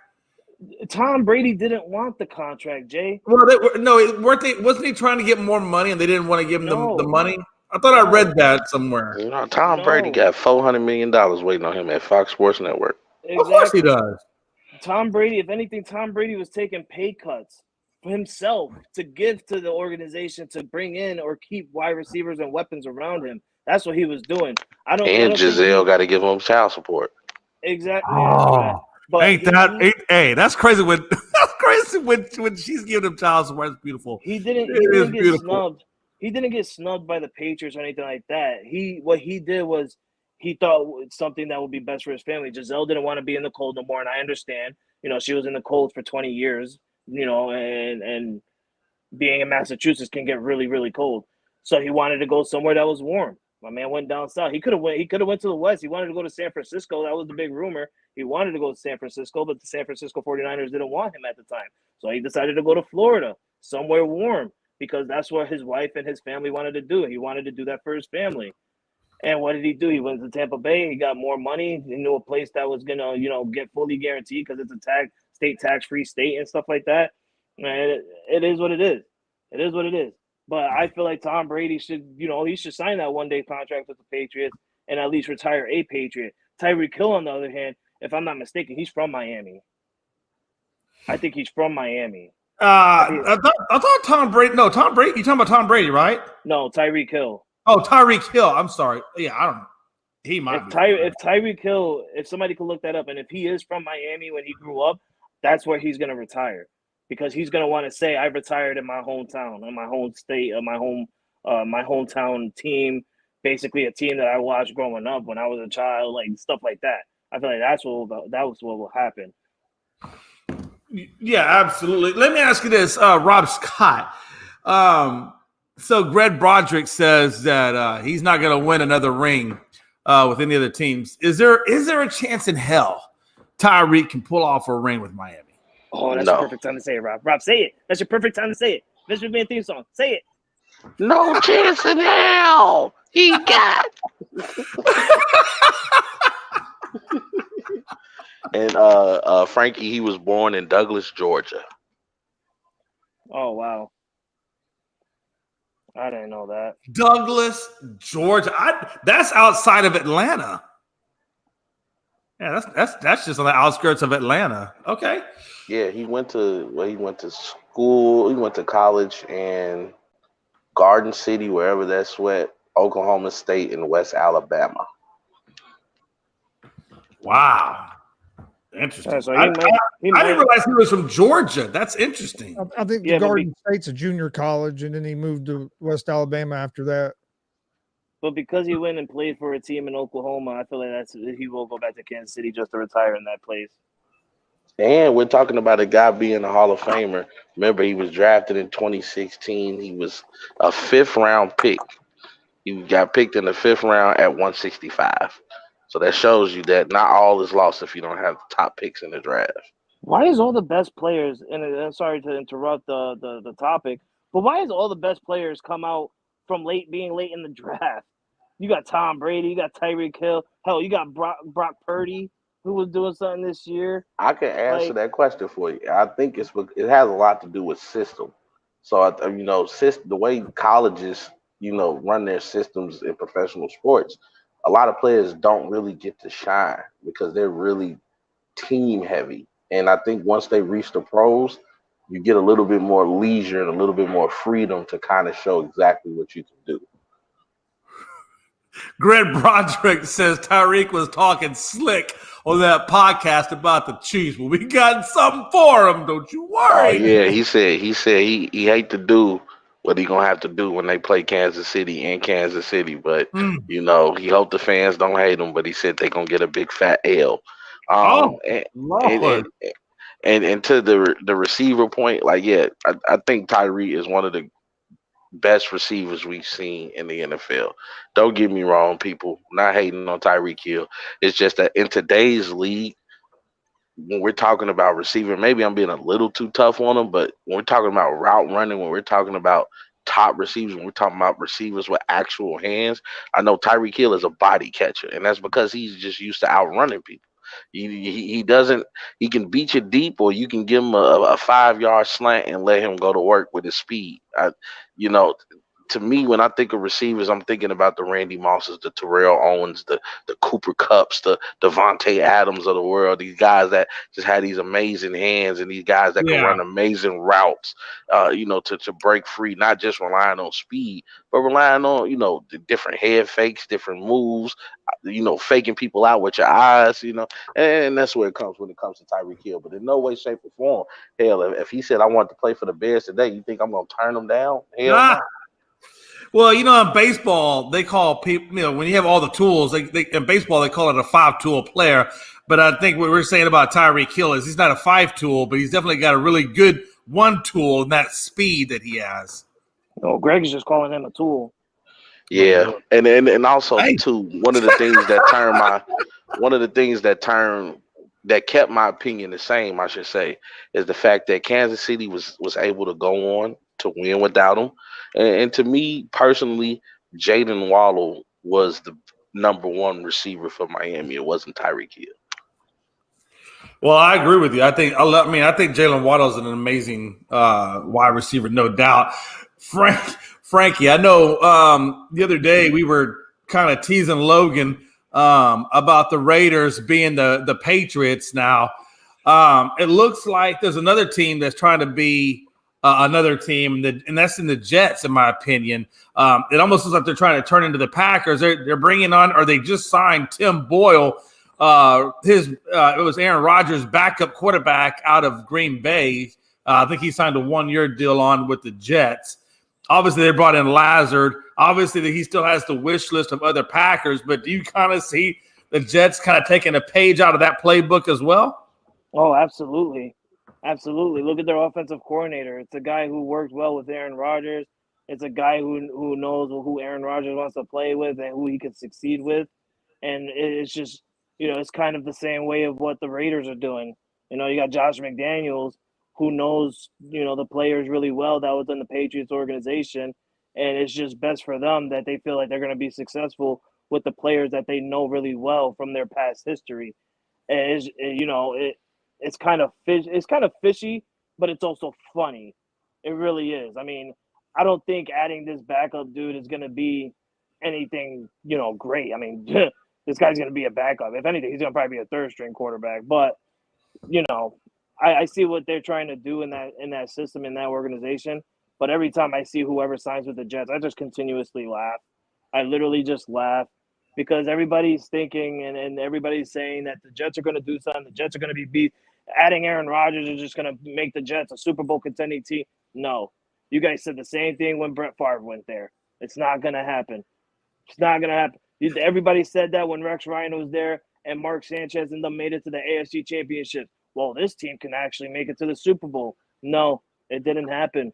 Tom Brady didn't want the contract, Jay. Well, wasn't he trying to get more money and they didn't want to give him the money? I thought I read that somewhere. Tom Brady got $400 million waiting on him at Fox Sports Network. Exactly. Of course he does. Tom Brady, if anything, Tom Brady was taking pay cuts for himself to give to the organization to bring in or keep wide receivers and weapons around him. That's what he was doing. And Giselle got to give him child support. Exactly. Oh. But that's crazy when she's giving him child support. It's beautiful. He didn't get snubbed. He didn't get snubbed by the Patriots or anything like that. What he did was he thought something that would be best for his family. Giselle didn't want to be in the cold no more, and I understand. She was in the cold for 20 years. And being in Massachusetts can get really, really cold. So he wanted to go somewhere that was warm. My man went down south. He could have went to the west. He wanted to go to San Francisco. That was the big rumor. He wanted to go to San Francisco, but the San Francisco 49ers didn't want him at the time. So he decided to go to Florida, somewhere warm, because that's what his wife and his family wanted to do. He wanted to do that for his family. And what did he do? He went to Tampa Bay. He got more money into a place that was going to, get fully guaranteed because it's a state tax-free state and stuff like that. And it is what it is. It is what it is. But I feel like Tom Brady should, he should sign that one-day contract with the Patriots and at least retire a Patriot. Tyreek Hill, on the other hand, if I'm not mistaken, he's from Miami. I think he's from Miami. I thought Tom Brady. No, Tom Brady. You talking about Tom Brady, right? No, Tyreek Hill. Oh, Tyreek Hill. I'm sorry. Yeah, I don't know. He might. If Tyreek Hill, if somebody could look that up, and if he is from Miami when he grew up, that's where he's going to retire. Because he's going to want to say, I retired in my hometown, in my home state, my hometown team, basically a team that I watched growing up when I was a child, like stuff like that. I feel like that was what will happen. Yeah, absolutely. Let me ask you this, Rob Scott. So Greg Broderick says that he's not going to win another ring with any other teams. Is there a chance in hell Tyreek can pull off a ring with Miami? Oh, that's the perfect time to say it, Rob. Rob, say it. That's your perfect time to say it. This should be a theme song. Say it. No chance in hell. He got. And Frankie, he was born in Douglas, Georgia. Oh wow, I didn't know that. Douglas, Georgia. That's outside of Atlanta. Yeah, that's just on the outskirts of Atlanta. Okay. Yeah, he went to school. He went to college in Garden City, wherever that's at, Oklahoma State, and West Alabama. Wow. Interesting. Yeah, so I he didn't realize he was from Georgia. That's interesting. I think the Garden State's a junior college, and then he moved to West Alabama after that. But because he went and played for a team in Oklahoma, I feel like he will go back to Kansas City just to retire in that place. And we're talking about a guy being a Hall of Famer. Remember, he was drafted in 2016. He was a 5th-round pick. He got picked in the 5th round at 165. So that shows you that not all is lost if you don't have top picks in the draft. Why is all the best players, and I'm sorry to interrupt the topic, but why is all the best players come out from being late in the draft? You got Tom Brady, you got Tyreek Hill, hell, you got Brock Purdy, who was doing something this year. I can answer that question for you. I think it has a lot to do with system. So the way colleges run their systems in professional sports, a lot of players don't really get to shine because they're really team heavy. And I think once they reach the pros, you get a little bit more leisure and a little bit more freedom to kind of show exactly what you can do. Greg Broderick says Tyreek was talking slick on that podcast about the Chiefs. Well, we got something for him. Don't you worry. Oh yeah, he said he hate to do what he gonna have to do when they play Kansas City in Kansas City, but he hope the fans don't hate him. But he said they gonna get a big fat L. And to the receiver point, I think Tyree is one of the best receivers we've seen in the NFL. Don't get me wrong, people. I'm not hating on Tyreek Hill. It's just that in today's league, when we're talking about receiver, maybe I'm being a little too tough on him, but when we're talking about route running, when we're talking about top receivers, when we're talking about receivers with actual hands, I know Tyreek Hill is a body catcher, and that's because he's just used to outrunning people. He doesn't. He can beat you deep, or you can give him a 5-yard slant and let him go to work with his speed. To me, when I think of receivers, I'm thinking about the Randy Mosses, the Terrell Owens, the Cooper Kupps, the Devontae Adams of the world. These guys that just had these amazing hands, and these guys that can run amazing routes. To break free, not just relying on speed, but relying on the different head fakes, different moves. Faking people out with your eyes. And that's where it comes when it comes to Tyreek Hill. But in no way, shape, or form, hell, if he said I want to play for the Bears today, you think I'm gonna turn him down? Hell no. Well, in baseball, they call people, when you have all the tools, in baseball, they call it a 5-tool player. But I think what we're saying about Tyreek Hill is he's not a 5-tool, but he's definitely got a really good 1 tool in that speed that he has. No, Greg is just calling him a tool. Yeah, and also too, one of the things that kept my opinion the same, I should say, is the fact that Kansas City was able to go on to win without him. And to me personally, Jaden Waddle was the number 1 receiver for Miami. It wasn't Tyreek Hill. Well, I agree with you. I think Jalen Waddle is an amazing wide receiver, no doubt. Frankie, I know the other day we were kind of teasing Logan about the Raiders being the Patriots now. It looks like there's another team that's trying to be another team, and that's in the Jets, in my opinion. It almost looks like they're trying to turn into the Packers. They're bringing on, or they just signed Tim Boyle. It was Aaron Rodgers' backup quarterback out of Green Bay. I think he signed a 1-year deal on with the Jets. Obviously, they brought in Lazard. Obviously, he still has the wish list of other Packers, but do you kind of see the Jets kind of taking a page out of that playbook as well? Oh, absolutely. Absolutely. Look at their offensive coordinator. It's a guy who worked well with Aaron Rodgers. It's a guy who knows who Aaron Rodgers wants to play with and who he can succeed with. And it's just, it's kind of the same way of what the Raiders are doing. You got Josh McDaniels, who knows, the players really well that was in the Patriots organization. and it's just best for them that they feel like they're going to be successful with the players that they know really well from their past history. And it's kind of fishy, but it's also funny. It really is. I mean, I don't think adding this backup dude is going to be anything, great. I mean, this guy's going to be a backup. If anything, he's going to probably be a third string quarterback. But I see what they're trying to do in that system, in that organization. But every time I see whoever signs with the Jets, I just continuously laugh. I literally just laugh because everybody's thinking and everybody's saying that the Jets are going to do something. The Jets are going to be beat. Adding Aaron Rodgers is just going to make the Jets a Super Bowl contending team. No. You guys said the same thing when Brett Favre went there. It's not going to happen. It's not going to happen. Everybody said that when Rex Ryan was there and Mark Sanchez and them made it to the AFC Championship. Well, this team can actually make it to the Super Bowl. No, it didn't happen.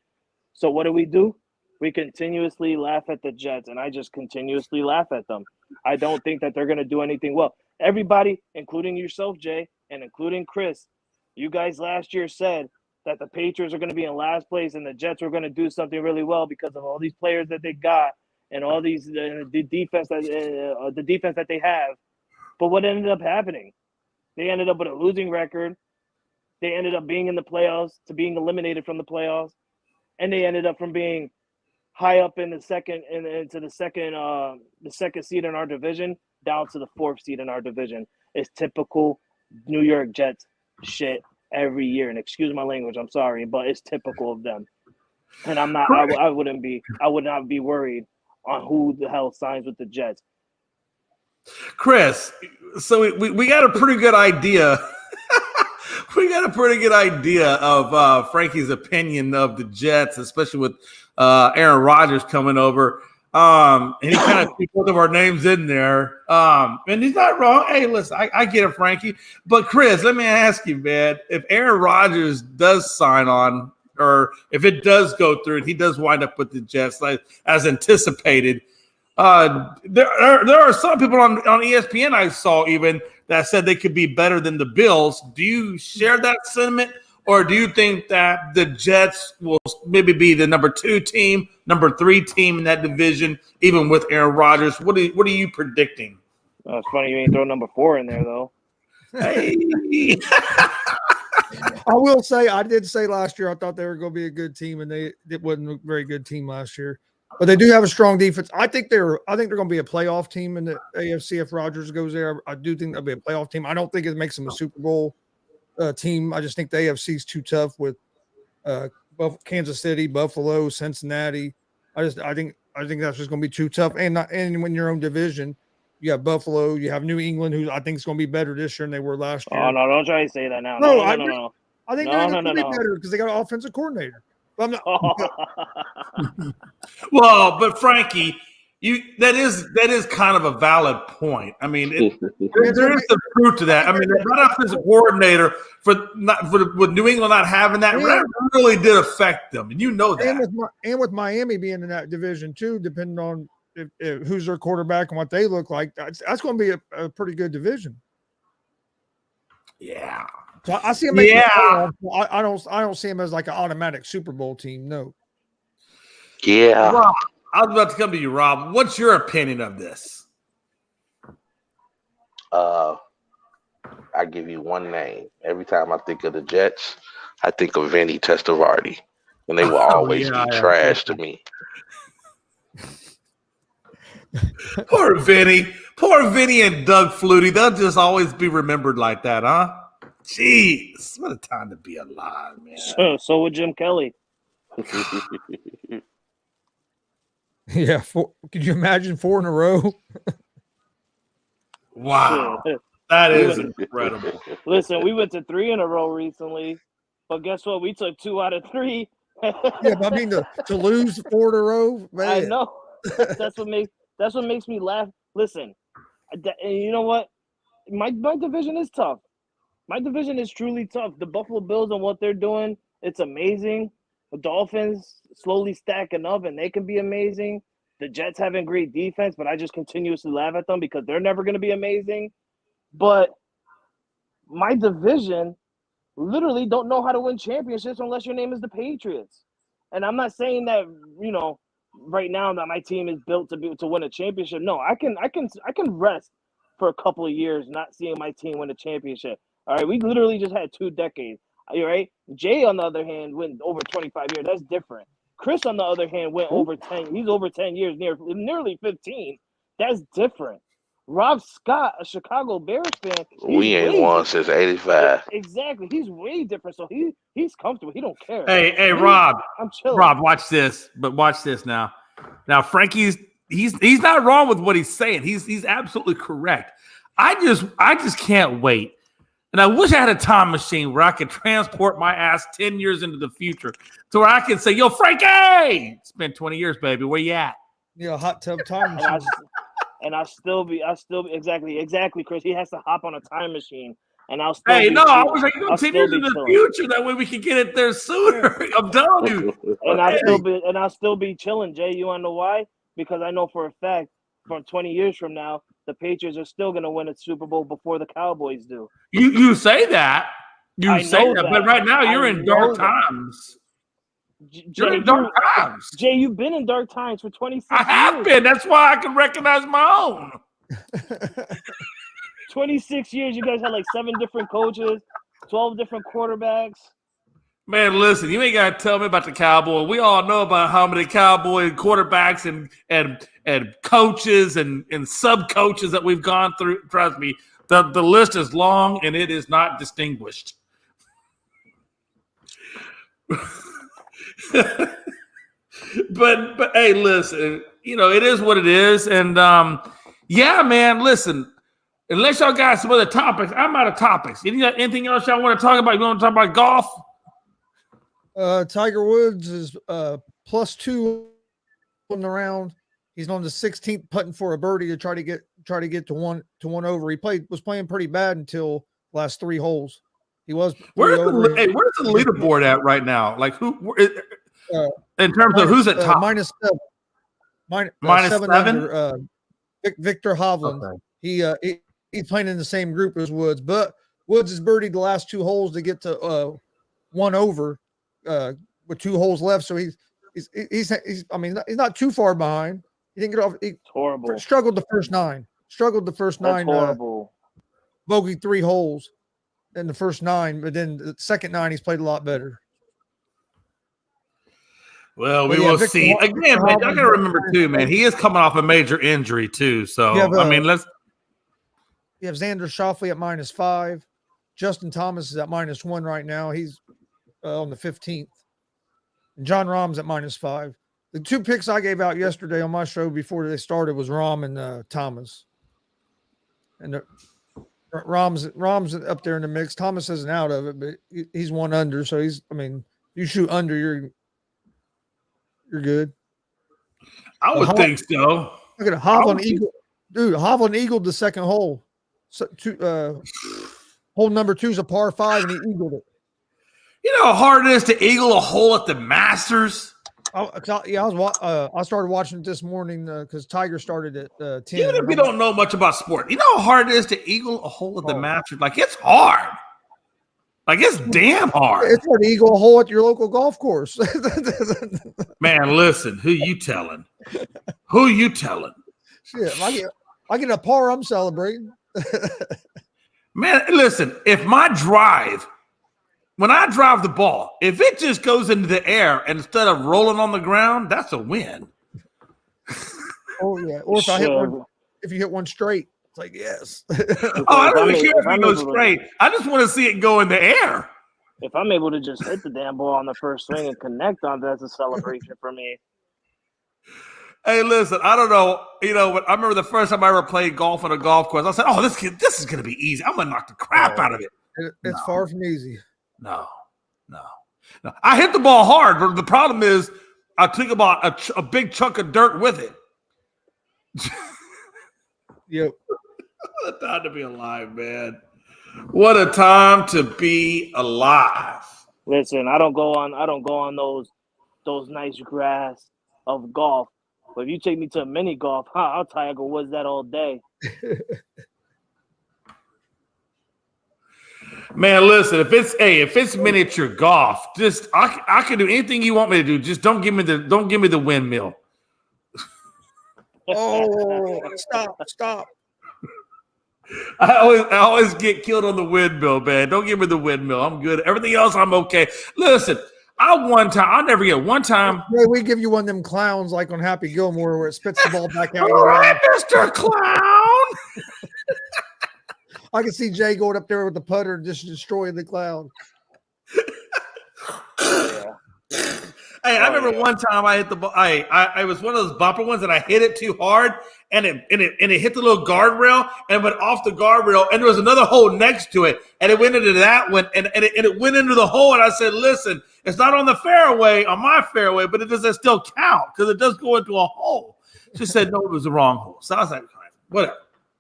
So what do? We continuously laugh at the Jets, and I just continuously laugh at them. I don't think that they're going to do anything well. Everybody, including yourself, Jay, and including Chris, you guys last year said that the Patriots are going to be in last place and the Jets were going to do something really well because of all these players that they got and all these the defense that they have. But what ended up happening? They ended up with a losing record. They ended up being in the playoffs to being eliminated from the playoffs, and they ended up from being high up in the second the second seed in our division down to the fourth seed in our division. It's typical New York Jets shit every year. And excuse my language, I'm sorry, but it's typical of them. And I'm not. I would not be worried on who the hell signs with the Jets. Chris, so we got a pretty good idea. We got a pretty good idea of Frankie's opinion of the Jets, especially with Aaron Rodgers coming over. And he kind of threw both of our names in there. And he's not wrong. Hey, listen, I get it, Frankie. But Chris, let me ask you, man, if Aaron Rodgers does sign on, or if it does go through and he does wind up with the Jets like as anticipated, there are some people on ESPN I saw even that said they could be better than the Bills. Do you share that sentiment, or do you think that the Jets will maybe be the number 2 team, number 3 team in that division, even with Aaron Rodgers? What are you predicting? Oh, it's funny you ain't throw number 4 in there though. Hey. I will say, I did say last year I thought they were going to be a good team, and it wasn't a very good team last year. But they do have a strong defense. I think they're going to be a playoff team in the AFC if Rodgers goes there. I do think they'll be a playoff team. I don't think it makes them a Super Bowl team. I just think the AFC is too tough with Kansas City, Buffalo, Cincinnati. I think that's just going to be too tough. And when your own division, you have Buffalo, you have New England, who I think is going to be better this year than they were last year. Oh no! Don't try to say that now. No. No. I think they're going to be better because they got an offensive coordinator. But Well, but Frankie, that is kind of a valid point. I mean, there is some truth to that. I mean, that offensive coordinator with New England not having that really did affect them, and you know that. And with Miami being in that division too, depending on if who's their quarterback and what they look like, that's going to be a pretty good division. Yeah. So I see him. I don't see him as like an automatic Super Bowl team. No. Yeah. Rob, I was about to come to you, Rob. What's your opinion of this? I give you one name. Every time I think of the Jets, I think of Vinny Testaverde, and they will always be trash to me. Poor Vinny and Doug Flutie. They'll just always be remembered like that, huh? Jeez, what a time to be alive, man. So would Jim Kelly. Yeah, could you imagine 4 in a row? Wow, that is incredible. Listen, we went to 3 in a row recently, but guess what? We took 2 out of 3. Yeah, but I mean to lose 4 in a row, man. I know. That's what makes me laugh. Listen, and you know what? My division is tough. My division is truly tough. The Buffalo Bills and what they're doing, it's amazing. The Dolphins slowly stacking up, and they can be amazing. The Jets having great defense, but I just continuously laugh at them because they're never going to be amazing. But my division literally don't know how to win championships unless your name is the Patriots. And I'm not saying that, right now that my team is built to win a championship. No, I can rest for a couple of years not seeing my team win a championship. All right, we literally just had 2 decades. All right, Jay on the other hand went over 25 years. That's different. Chris on the other hand went over 10. He's over 10 years, nearly 15. That's different. Rob Scott, a Chicago Bears fan, We ain't won since '85. Exactly. He's way different. So he's comfortable. He don't care. Hey, Rob. I'm chilling. Rob, watch this. But watch this now. Now, Frankie's he's not wrong with what he's saying. He's absolutely correct. I just can't wait. And I wish I had a time machine where I could transport my ass 10 years into the future to where I can say, yo, Frankie, it's been 20 years, baby. Where you at? Yeah, hot tub time machine. And I'll still be exactly, Chris. He has to hop on a time machine. And I'll still I was like, 10 years in the chilling. future. That way we can get it there sooner. I'm telling you. And I'll still be chilling, Jay. You wanna know why? Because I know for a fact from 20 years from now, the Patriots are still gonna win a Super Bowl before the Cowboys do. You say that. You say that, but right now you're in dark times. You're in dark times. Jay, you've been in dark times for 26 years. I have been. That's why I can recognize my own. 26 years, you guys had like 7 different coaches, 12 different quarterbacks. Man, listen, you ain't got to tell me about the Cowboys. We all know about how many Cowboy quarterbacks and coaches and sub-coaches that we've gone through. Trust me, the list is long and it is not distinguished. but hey, listen, it is what it is. And yeah, man, listen, unless y'all got some other topics, I'm out of topics. Anything else y'all want to talk about? You want to talk about golf? Tiger Woods is +2 on the round. He's on the 16th putting for a birdie to try to get to one over. He was playing pretty bad until last 3 holes. He was where's the leaderboard at right now? Like who in terms of who's at top? -7. -7 under, Victor Hovland. Okay. He's playing in the same group as Woods, but Woods has birdied the last 2 holes to get to 1 over with 2 holes left. So he's not too far behind. He didn't get off. It's horrible. Struggled the first 9. That's 9. Horrible. Bogeyed 3 holes in the first 9, but then the second 9 he's played a lot better. Well, we will see. Again, man, I got to remember too, man. He is coming off a major injury too. So let's. You have Xander Schauffele at -5. Justin Thomas is at -1 right now. He's on the 15th. And John Rahm's at -5. The 2 picks I gave out yesterday on my show before they started was Rahm and Thomas. And Rahm's up there in the mix. Thomas isn't out of it, but he's 1 under. So you shoot under, you're good. I would think so. Look at Hovland eagle, dude. Hovland eagled the second hole. So hole number 2 is a par 5, and he eagled it. You know how hard it is to eagle a hole at the Masters? I started watching it this morning because Tiger started at 10. Even if you don't know much about sport, you know how hard it is to eagle a hole at the Masters? Like, it's hard. Like, it's damn hard. It's hard to eagle a hole at your local golf course. Man, listen, who you telling? Who you telling? Shit, I get a par, I'm celebrating. Man, listen, when I drive the ball, if it just goes into the air instead of rolling on the ground, that's a win. Oh, yeah. Or if you hit one straight, it's like, yes. I don't even care if it goes straight. I just want to see it go in the air. If I'm able to just hit the damn ball on the first swing and connect on, that's a celebration for me. Hey, listen, I don't know, but I remember the first time I ever played golf on a golf course. I said, "Oh, this is going to be easy. I'm going to knock the crap out of it." It's far from easy. No. I hit the ball hard, but the problem is I took about a big chunk of dirt with it. Yep. What a time to be alive, man. What a time to be alive. Listen, I don't go on those nice grass of golf. But if you take me to a mini golf, I'll Tiger Woods that all day. Man, listen, if it's miniature golf, just I can do anything you want me to do. Just don't give me the windmill. Oh, stop. I always get killed on the windmill, man. Don't give me the windmill. I'm good. Everything else, I'm okay. Listen, I'll never get one time. Yeah, we give you one of them clowns like on Happy Gilmore where it spits the ball back out. All right, Mr. Clown. I can see Jay going up there with the putter and just destroying the clown. Yeah. Hey, I remember one time I hit the ball. I was one of those bumper ones, and I hit it too hard, and it hit the little guardrail and went off the guardrail, and there was another hole next to it, and it went into that one, and it went into the hole, and I said, "Listen, it's not on the fairway, on my fairway, but it doesn't still count because it does go into a hole." She said, "No, it was the wrong hole." So I was like, "Whatever."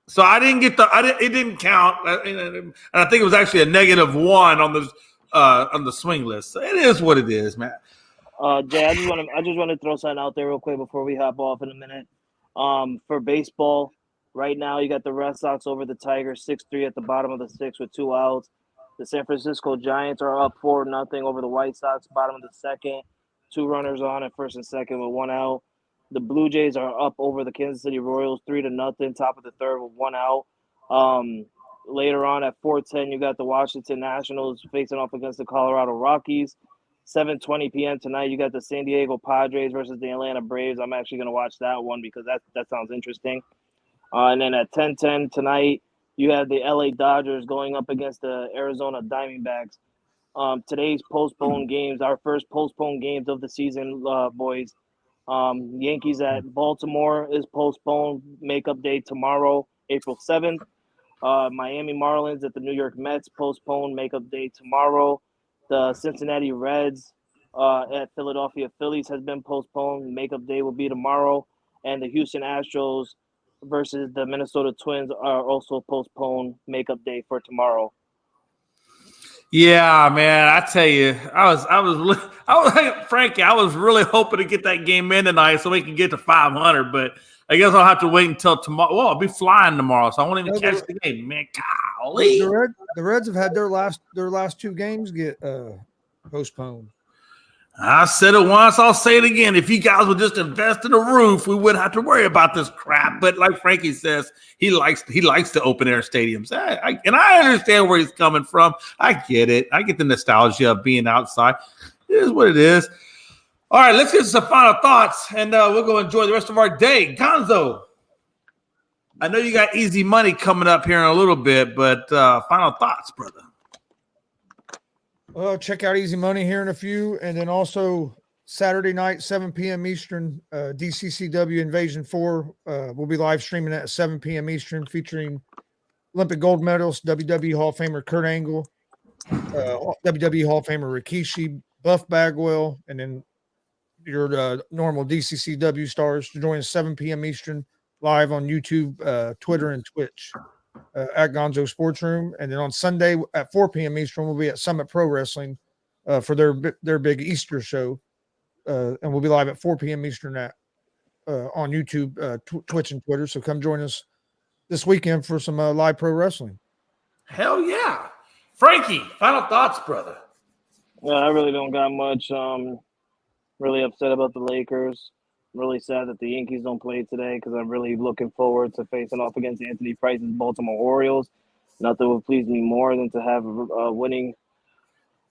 So I didn't get it didn't count, and I think it was actually a -1 on the swing list. So it is what it is, man. Jay, I just want to throw something out there real quick before we hop off in a minute. For baseball, right now you got the Red Sox over the Tigers 6-3 at the bottom of the sixth with 2 outs. The San Francisco Giants are up 4-0 over the White Sox, bottom of the second. 2 runners on at first and second with 1 out. The Blue Jays are up over the Kansas City Royals 3-0, top of the third with 1 out. Later on at 4:10, you got the Washington Nationals facing off against the Colorado Rockies. 7:20 p.m. tonight, you got the San Diego Padres versus the Atlanta Braves. I'm actually going to watch that one because that sounds interesting. And then at 10:10 tonight, you have the LA Dodgers going up against the Arizona Diamondbacks. Today's postponed games, our first postponed games of the season, boys. Yankees at Baltimore is postponed. Makeup day tomorrow, April 7th. Miami Marlins at the New York Mets postponed. Makeup day tomorrow. The Cincinnati Reds at Philadelphia Phillies has been postponed. Makeup day will be tomorrow. And the Houston Astros versus the Minnesota Twins are also postponed. Makeup day for tomorrow. Yeah, man, I tell you, I was Frankie, I was really hoping to get that game in tonight so we can get to 500, but I guess I'll have to wait until tomorrow. Well, I'll be flying tomorrow, so I won't even catch the game, man. Golly. The Reds have had their last 2 games get postponed. I said it once, I'll say it again. If you guys would just invest in a roof, we wouldn't have to worry about this crap. But like Frankie says, he likes the open air stadiums. And I understand where he's coming from. I get it. I get the nostalgia of being outside. It is what it is. All right, let's get some final thoughts, and we'll go enjoy the rest of our day. Gonzo, I know you got easy money coming up here in a little bit, but final thoughts, brother. Well, check out Easy Money here in a few. And then also Saturday night, 7 p.m. Eastern, DCCW Invasion 4 will be live streaming at 7 p.m. Eastern, featuring Olympic gold medalist, WWE Hall of Famer Kurt Angle, WWE Hall of Famer Rikishi, Buff Bagwell, and then your normal DCCW stars to join us 7 p.m. Eastern live on YouTube, Twitter, and Twitch. At Gonzo Sports Room, and then on Sunday at 4 p.m. Eastern, we'll be at Summit Pro Wrestling for their big Easter show, and we'll be live at 4 p.m. Eastern on YouTube, Twitch, and Twitter. So come join us this weekend for some live pro wrestling. Hell yeah, Frankie! Final thoughts, brother. Yeah, I really don't got much. Really upset about the Lakers. I'm really sad that the Yankees don't play today because I'm really looking forward to facing off against Anthony Price's Baltimore Orioles. Nothing would please me more than to have a winning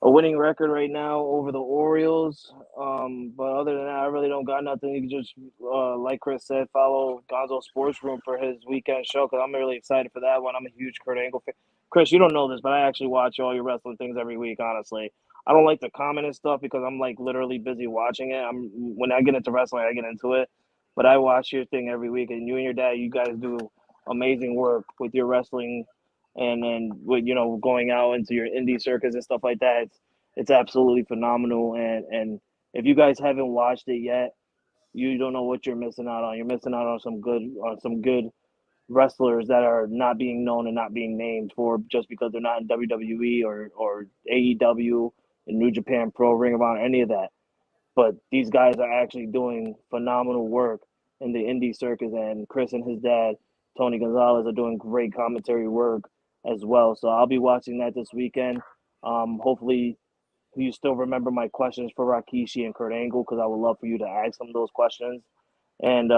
record right now over the Orioles. But other than that, I really don't got nothing. You can just, like Chris said, follow Gonzo Sports Room for his weekend show because I'm really excited for that one. I'm a huge Kurt Angle fan. Chris, you don't know this, but I actually watch all your wrestling things every week, honestly. I don't like to comment and stuff because I'm like literally busy watching it. When I get into wrestling, I get into it. But I watch your thing every week, and you and your dad, you guys do amazing work with your wrestling, and then with going out into your indie circuits and stuff like that. It's absolutely phenomenal. And if you guys haven't watched it yet, you don't know what you're missing out on. You're missing out on some good wrestlers that are not being known and not being named for just because they're not in WWE or AEW. In New Japan Pro, Ring of Honor, any of that. But these guys are actually doing phenomenal work in the indie circus, and Chris and his dad, Tony Gonzalez, are doing great commentary work as well. So I'll be watching that this weekend. Hopefully you still remember my questions for Rikishi and Kurt Angle because I would love for you to ask them those questions. And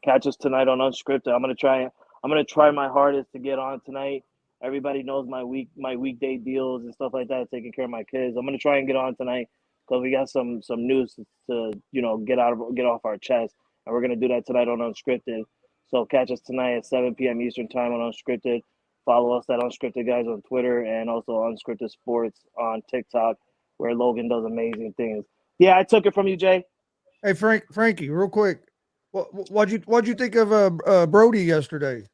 Catch us tonight on Unscripted. I'm gonna try my hardest to get on tonight. Everybody knows my weekday deals and stuff like that, taking care of my kids. I'm gonna try and get on tonight because we got some news to get off our chest, and we're gonna do that tonight on Unscripted. So catch us tonight at 7 p.m. Eastern Time on Unscripted. Follow us at Unscripted Guys on Twitter and also Unscripted Sports on TikTok, where Logan does amazing things. Yeah, I took it from you, Jay. Hey, Frankie, real quick. What'd you think of Brody yesterday?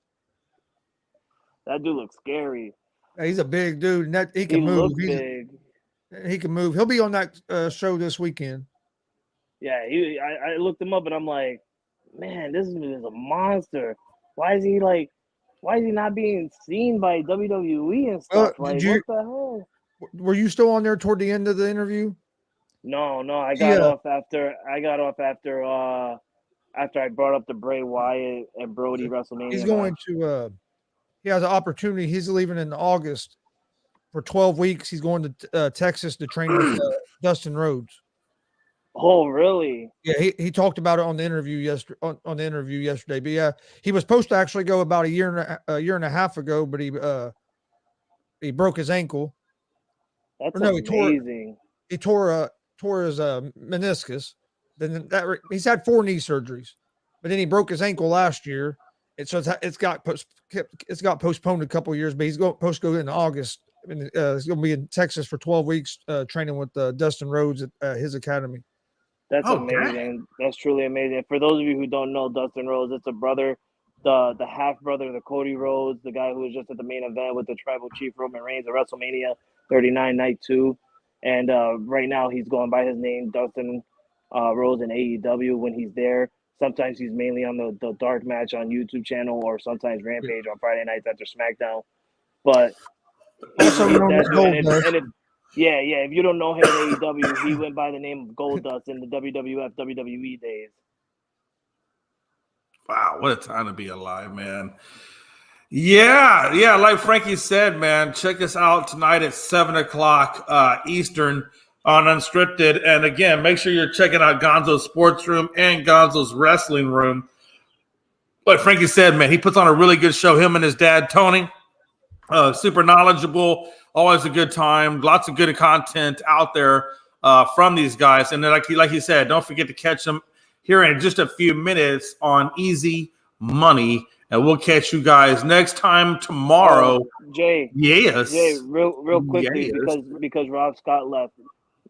That dude looks scary. Hey, he's a big dude, and he can He move. looks big. He can move. He'll be on that show this weekend. Yeah, I looked him up and I'm like, man, this is a monster. Why is he not being seen by WWE and stuff? What the hell? Were you still on there toward the end of the interview? No, I got off after I brought up the Bray Wyatt and Brody WrestleMania. He's going to he has an opportunity. He's leaving in August for 12 weeks. He's going to Texas to train with Dustin Rhodes. Oh, really? Yeah, he talked about it on the interview yesterday. But yeah, he was supposed to actually go about a year and a half ago, but he broke his ankle. That's amazing. He tore his meniscus. Then he's had 4 knee surgeries, but then he broke his ankle last year, and so it's got postponed a couple of years. But he's supposed to go in August. He's going to be in Texas for 12 weeks training with Dustin Rhodes at his academy. That's amazing. That's truly amazing. For those of you who don't know Dustin Rhodes, it's a brother, the half brother to Cody Rhodes, the guy who was just at the main event with the Tribal Chief Roman Reigns at WrestleMania 39 Night 2. And right now he's going by his name, Dustin Rhodes in AEW when he's there. Sometimes he's mainly on the Dark Match on YouTube channel or sometimes Rampage on Friday nights after SmackDown. But if you don't know him in AEW, he went by the name of Goldust in the WWF, WWE days. Wow, what a time to be alive, man. Yeah, like Frankie said, man, check us out tonight at 7 o'clock Eastern on Unscripted. And again, make sure you're checking out Gonzo's Sports Room and Gonzo's Wrestling Room. Like Frankie said, man, he puts on a really good show, him and his dad, Tony. Super knowledgeable, always a good time, lots of good content out there from these guys. And then like he said, don't forget to catch them here in just a few minutes on Easy Money. And we'll catch you guys next time tomorrow. Jay. Yes. Jay, real quickly, because Rob Scott left.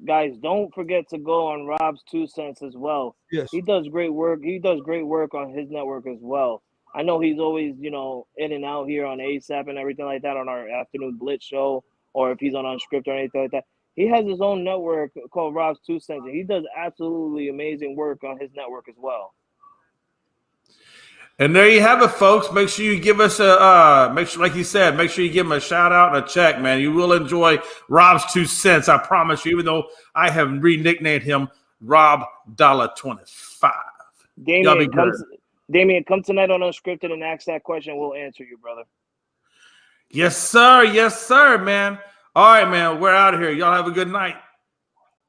Guys, don't forget to go on Rob's 2 cents as well. Yes. He does great work. He does great work on his network as well. I know he's always, in and out here on ASAP and everything like that on our afternoon Blitz show, or if he's on Unscripted or anything like that. He has his own network called Rob's 2 cents, and he does absolutely amazing work on his network as well. And there you have it, folks. Make sure you give us like you said, make sure you give him a shout out and a check, man. You will enjoy Rob's 2 cents. I promise you, even though I have re-nicknamed him Rob $25. Damien, come tonight on Unscripted and ask that question. We'll answer you, brother. Yes, sir. Yes, sir, man. All right, man. We're out of here. Y'all have a good night.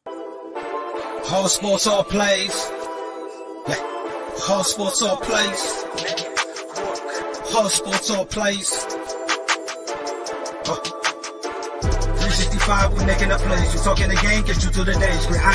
All sports, all plays. All sports, all plays. All sports, all plays. 365, we making a plays. You talking the game, get you to the days.